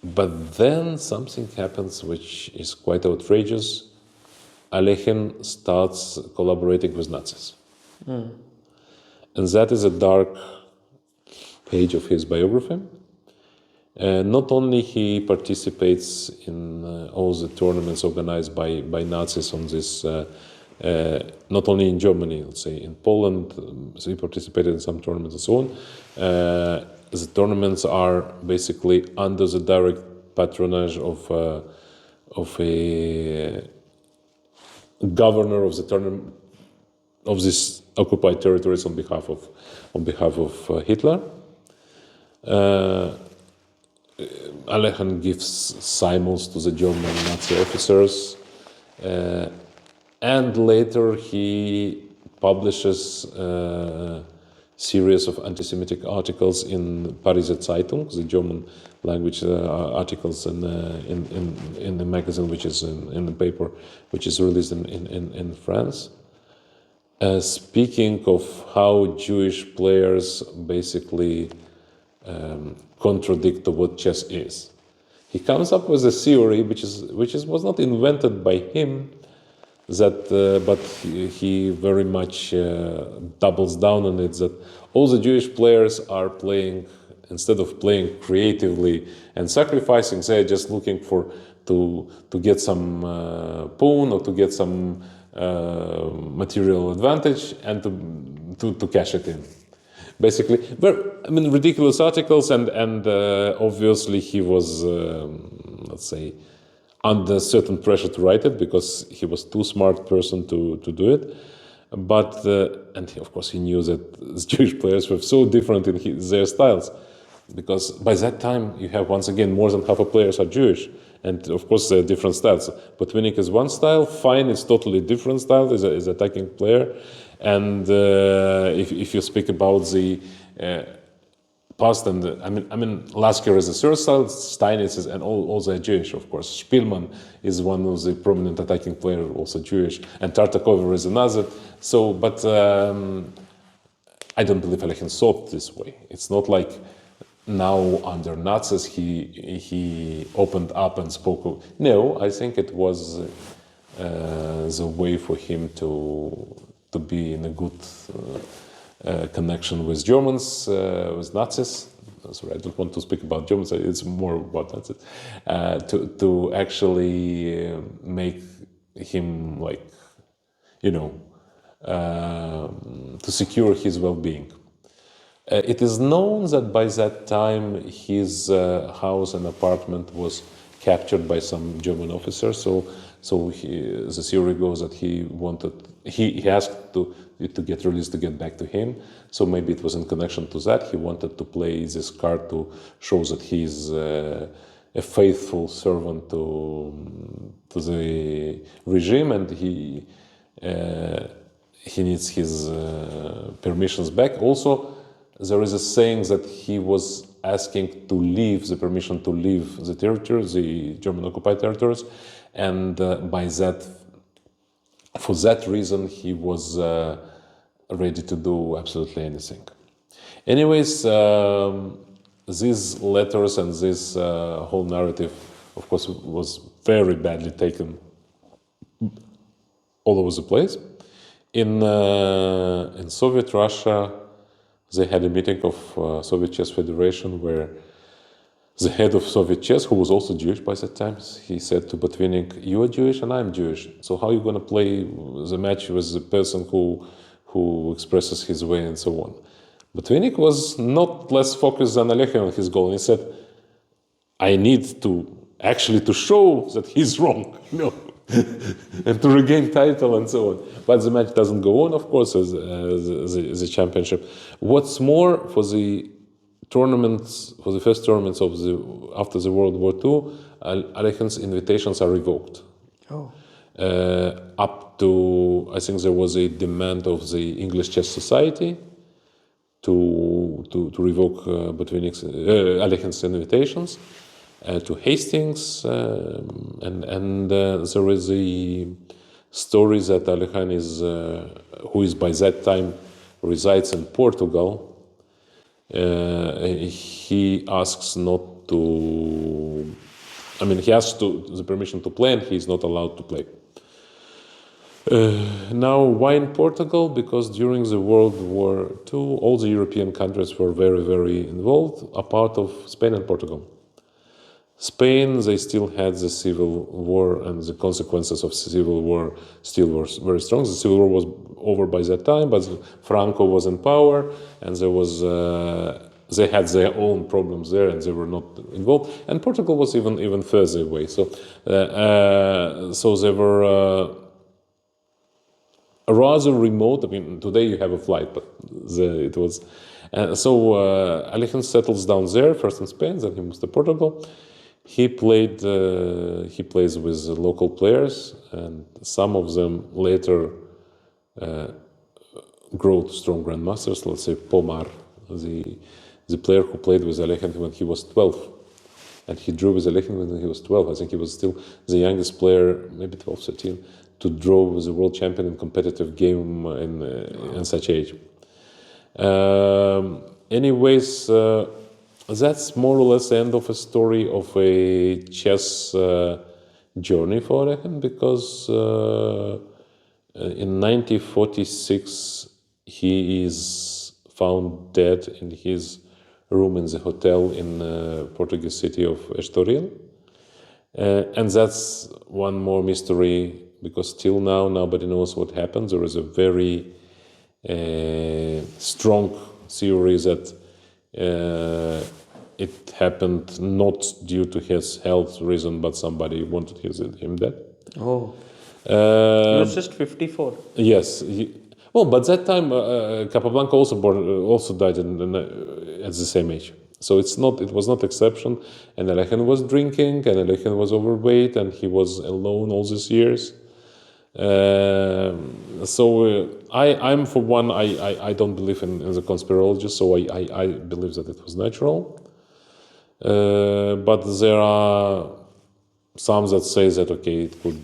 But then something happens which is quite outrageous. Alekhine starts collaborating with Nazis. And that is a dark page of his biography. Not only he participates in all the tournaments organized by Nazis on this, not only in Germany, let's say, in Poland, so he participated in some tournaments and so on. The tournaments are basically under the direct patronage of a governor of the tournament of these occupied territories on behalf of Hitler. Alekhine gives simons to the German Nazi officers, and later he publishes series of anti-Semitic articles in Pariser Zeitung, the German language articles in the magazine, which is in the paper, which is released in France. Speaking of how Jewish players basically contradict what chess is, he comes up with a theory which was not invented by him. But he very much doubles down on it, that all the Jewish players are playing, instead of playing creatively and sacrificing, they're just looking to get some pawn or to get some material advantage and to cash it in. Basically, ridiculous articles, and obviously he was, let's say, under certain pressure to write it, because he was too smart person to do it. But and of course he knew that the Jewish players were so different in their styles, because by that time you have, once again, more than half of players are Jewish, and of course they're different styles. Botvinnik is one style, Fine is totally different style, is attacking player, and if you speak about the past, and Lasker is a third style, Steinitz is, and all they are Jewish, of course. Spielmann is one of the prominent attacking players, also Jewish, and Tartakover is another. So, but I don't believe Alekhine thought this way. It's not like now under Nazis he opened up and spoke. No, I think it was the way for him to be in a good connection with Germans, with Nazis. Sorry, I don't want to speak about Germans, it's more about Nazis. To actually make him, like, to secure his well-being. It is known that by that time his house and apartment was captured by some German officers. So the theory goes that he asked to get released to get back to him. So maybe it was in connection to that. He wanted to play this card to show that he is a faithful servant to the regime, and he needs his permissions back. Also, there is a saying that he was asking to leave, the permission to leave the territory, the German occupied territories, and for that reason he was ready to do absolutely anything. Anyways, these letters and this whole narrative, of course, was very badly taken all over the place. In Soviet Russia, they had a meeting of Soviet Chess Federation where the head of Soviet chess, who was also Jewish by that time, he said to Botvinnik, "You are Jewish and I'm Jewish. So how are you going to play the match with the person who expresses his way and so on?" Botvinnik was not less focused than Alekhine on his goal. And he said, I need to actually to show that he's wrong, and to regain title and so on. But the match doesn't go on, of course, as the championship. What's more, for the tournaments, for the first tournaments of after the World War II, Alekhine's invitations are revoked. Oh. Up to, I think there was a demand of the English Chess Society to revoke Alekhine's invitations to Hastings, and there is a story that Alekhine is, who is by that time resides in Portugal. He asks not to. I mean, he asks the permission to play, and he is not allowed to play. Now, why in Portugal? Because during the World War II, all the European countries were very, very involved, a part of Spain and Portugal. Spain, they still had the civil war, and the consequences of the civil war still were very strong. The civil war was over by that time, but Franco was in power, and there was they had their own problems there, and they were not involved. And Portugal was even further away. So they were rather remote. I mean, today you have a flight, but it was. Alekhine settles down there, first in Spain, then he moves to Portugal. He plays with local players, and some of them later grow to strong grandmasters. Let's say Pomar, the player who played with Alekhine when he was 12, and he drew with Alekhine when he was 12. I think he was still the youngest player, maybe 12, 13, to draw with the world champion in competitive game in such age. Anyways. That's more or less the end of a story of a chess journey for Alekhine, because in 1946 he is found dead in his room in the hotel in the Portuguese city of Estoril. And that's one more mystery, because till now nobody knows what happened. There is a very strong theory that it happened not due to his health reason, but somebody wanted him dead. Oh. He was just 54. Yes. But that time Capablanca also died at the same age. So it was not exception. And Alekhine was drinking, and Alekhine was overweight, and he was alone all these years. I'm for one, I don't believe in the conspirology, so I believe that it was natural. But there are some that say that it could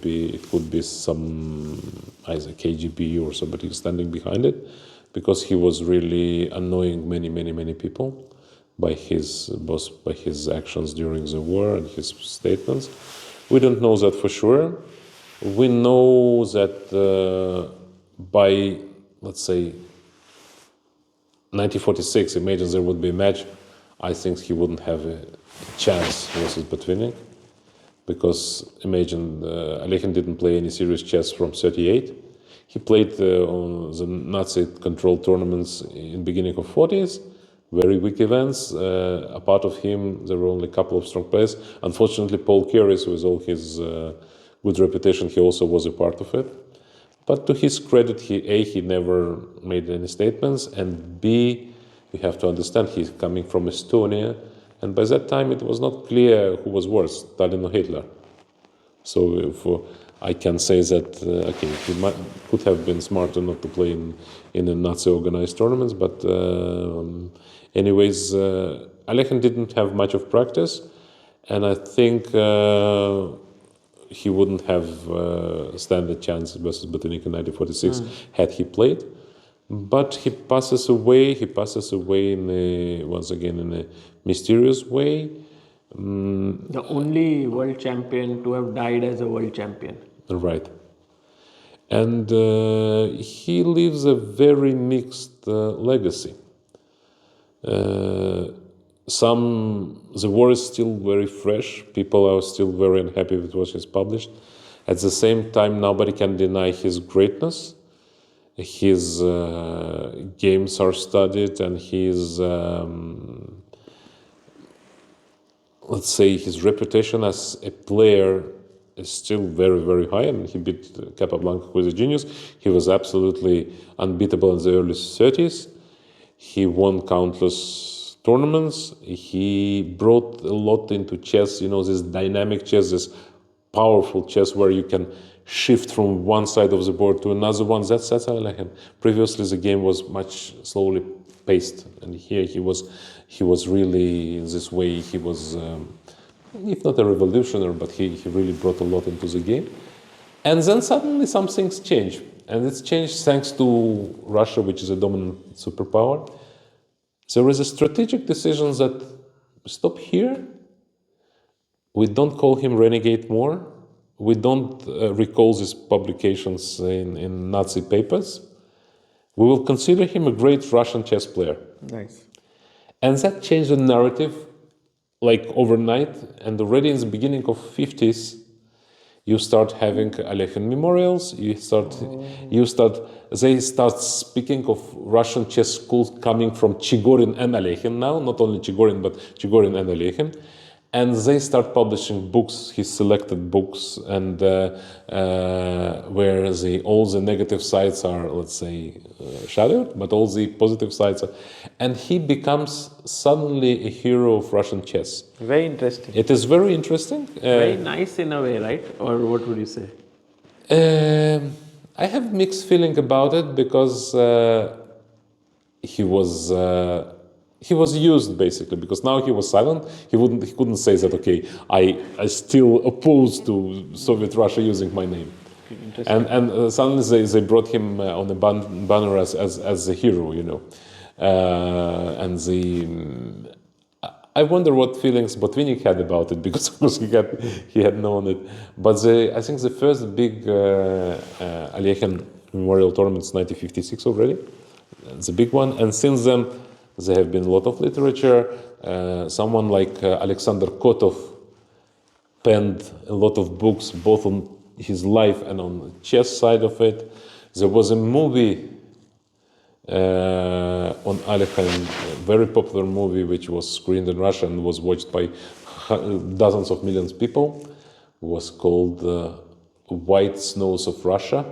be some either KGB or somebody standing behind it, because he was really annoying many people by his actions during the war and his statements. We don't know that for sure. We know that by, let's say, 1946, imagine there would be a match, I think he wouldn't have a chance versus Botvinnik, because imagine Alekhine didn't play any serious chess from 1938. He played on the Nazi-controlled tournaments in the beginning of 40s, very weak events. Apart of him, there were only a couple of strong players. Unfortunately, Paul Keres, with all his good reputation, he also was a part of it. But to his credit, he never made any statements, and B, you have to understand, he's coming from Estonia, and by that time it was not clear who was worse, Stalin or Hitler. So I can say that, he could have been smarter not to play in a Nazi-organized tournaments, but anyways, Alekhine didn't have much of practice, and I think he wouldn't have stand a chance versus Botvinnik in 1946 had he played. But he passes away once again in a mysterious way. The only world champion to have died as a world champion. Right. And he leaves a very mixed legacy. The war is still very fresh. People are still very unhappy with what he's published. At the same time, nobody can deny his greatness. his games are studied, and his let's say his reputation as a player is still very, very high. I mean, he beat Capablanca, who is a genius. He was absolutely unbeatable in the early 30s. He won countless tournaments. He brought a lot into chess, this dynamic chess, this powerful chess where you can shift from one side of the board to another one. That's Alekhine. Previously, the game was much slowly paced, and here he was really in this way. He was, if not a revolutionary, but he really brought a lot into the game. And then suddenly some things change, and it's changed thanks to Russia, which is a dominant superpower. There is a strategic decision that stop here. We don't call him renegade more. We don't recall his publications in Nazi papers. We will consider him a great Russian chess player. Nice. And that changed the narrative like overnight. And already in the beginning of 50s, you start having Alekhine memorials. They start speaking of Russian chess schools coming from Chigorin and Alekhine now, not only Chigorin, but Chigorin and Alekhine. And they start publishing books, his selected books, and where all the negative sides are, let's say, shadowed, but all the positive sides are. And he becomes suddenly a hero of Russian chess. Very interesting. It is very interesting. Very nice in a way, right? Or what would you say? I have mixed feeling about it because he was used basically, because now he was silent. He couldn't say that, okay, I still oppose to Soviet Russia using my name. And suddenly they brought him on a banner as a hero, I wonder what feelings Botvinnik had about it, because of course he had known it. But I think the first big Alekhine Memorial Tournament is 1956 already. It's a big one, and since then there have been a lot of literature. Someone like Alexander Kotov penned a lot of books, both on his life and on the chess side of it. There was a movie on Alekhine, a very popular movie, which was screened in Russia and was watched by dozens of millions of people. It was called White Snows of Russia.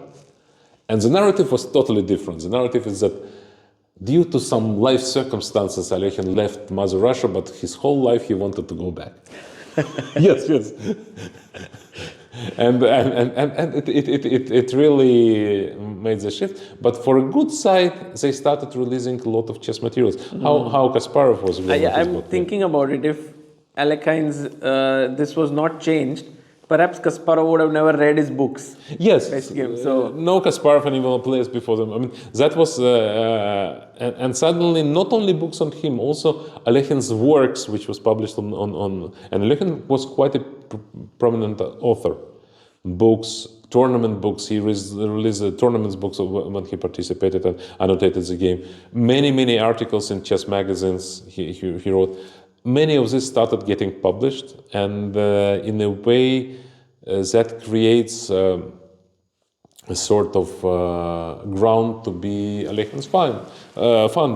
And the narrative was totally different. The narrative is that due to some life circumstances, Alekhine left Mother Russia, but his whole life he wanted to go back. Yes. And it really made the shift. But for a good side, they started releasing a lot of chess materials. How Kasparov was. I'm thinking about it. If Alekhine's this was not changed, perhaps Kasparov would have never read his books. Yes. So no Kasparov and even players before them. I mean, that was and suddenly not only books on him, also Alekhine's works, which was published on and Alekhine was quite a prominent author. Books, tournament books. He released tournaments books when he participated and annotated the game. Many articles in chess magazines he wrote. Many of these started getting published, and in a way that creates a sort of ground to be Alekhine's fun,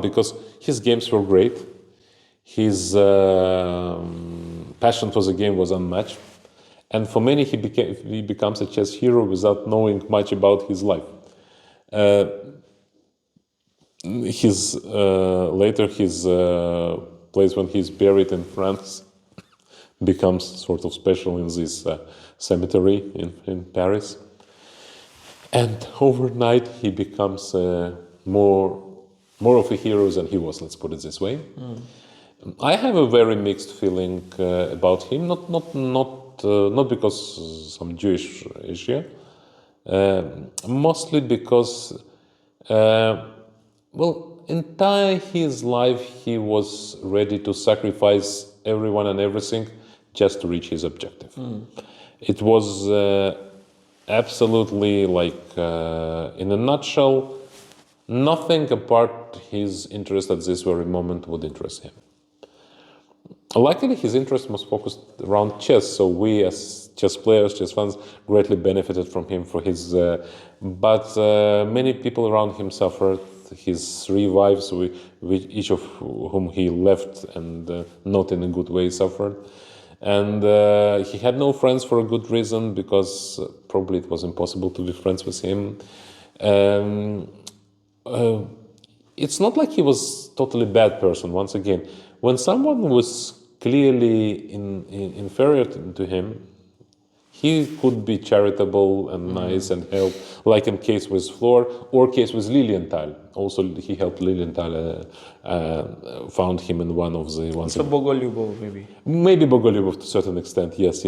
because his games were great. His passion for the game was unmatched. And for many, he becomes a chess hero without knowing much about his life. His place when he's buried in France becomes sort of special in this cemetery in Paris. And overnight, he becomes more of a hero than he was. Let's put it this way. I have a very mixed feeling about him. Not because some Jewish issue, mostly because, entire his life he was ready to sacrifice everyone and everything just to reach his objective. It was absolutely like, in a nutshell, nothing apart his interest at this very moment would interest him. Luckily, his interest was focused around chess, so we as chess players, chess fans, greatly benefited from him for his. But many people around him suffered. His 3 wives, each of whom he left, and not in a good way, suffered. And he had no friends for a good reason, because probably it was impossible to be friends with him. It's not like he was totally bad person. Once again, when someone was clearly inferior to him, he could be charitable and nice and help, like in case with Flor or case with Lilienthal. Also, he helped Lilienthal, found him in one of the ones. So Bogolyubov, maybe. Maybe Bogolyubov to a certain extent, yes.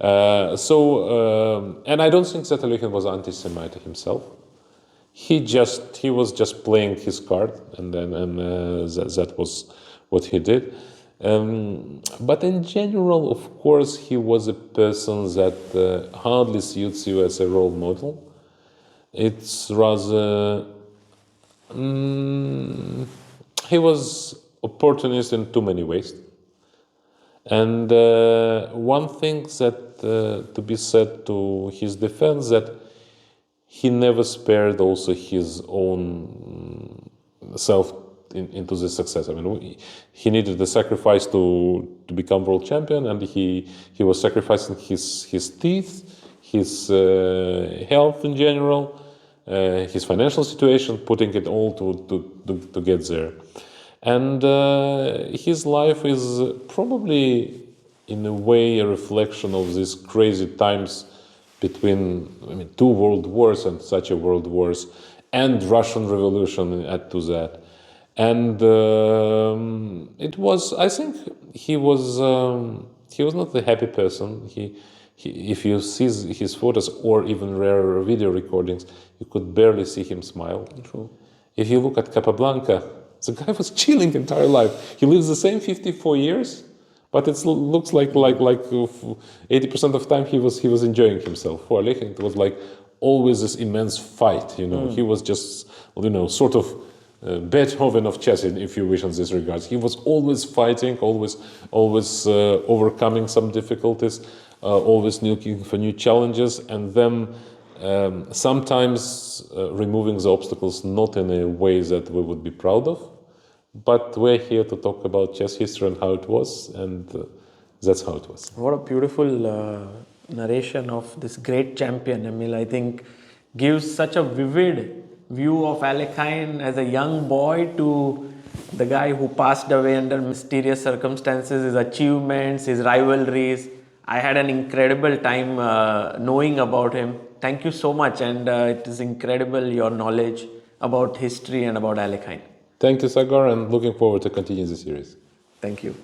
And I don't think that Alekhine was anti-Semite himself. He was just playing his card, and that was what he did. But in general, of course, he was a person that hardly suits you as a role model. It's rather he was opportunist in too many ways. And one thing that to be said to his defense, that he never spared also his own self into the success. I mean, he needed the sacrifice to become world champion, and he was sacrificing his teeth, his health in general, his financial situation, putting it all to get there. And his life is probably, in a way, a reflection of these crazy times between 2 world wars and such a world wars, and Russian Revolution add to that. And it was, I think, he was not a happy person. If you see his photos or even rare video recordings, you could barely see him smile. True. If you look at Capablanca, the guy was chilling entire life. He lives the same 54 years, but it looks like 80% of the time he was enjoying himself. For Alekhine, it was like always this immense fight. He was just sort of Beethoven of chess, if you wish, in this regard. He was always fighting, always overcoming some difficulties, always looking for new challenges, and then sometimes removing the obstacles not in a way that we would be proud of. But we're here to talk about chess history and how it was, and that's how it was. What a beautiful narration of this great champion, Emil. I think gives such a vivid view of Alekhine as a young boy to the guy who passed away under mysterious circumstances, his achievements, his rivalries. I had an incredible time knowing about him. Thank you so much, and it is incredible your knowledge about history and about Alekhine. Thank you, Sagar, and looking forward to continuing the series. Thank you.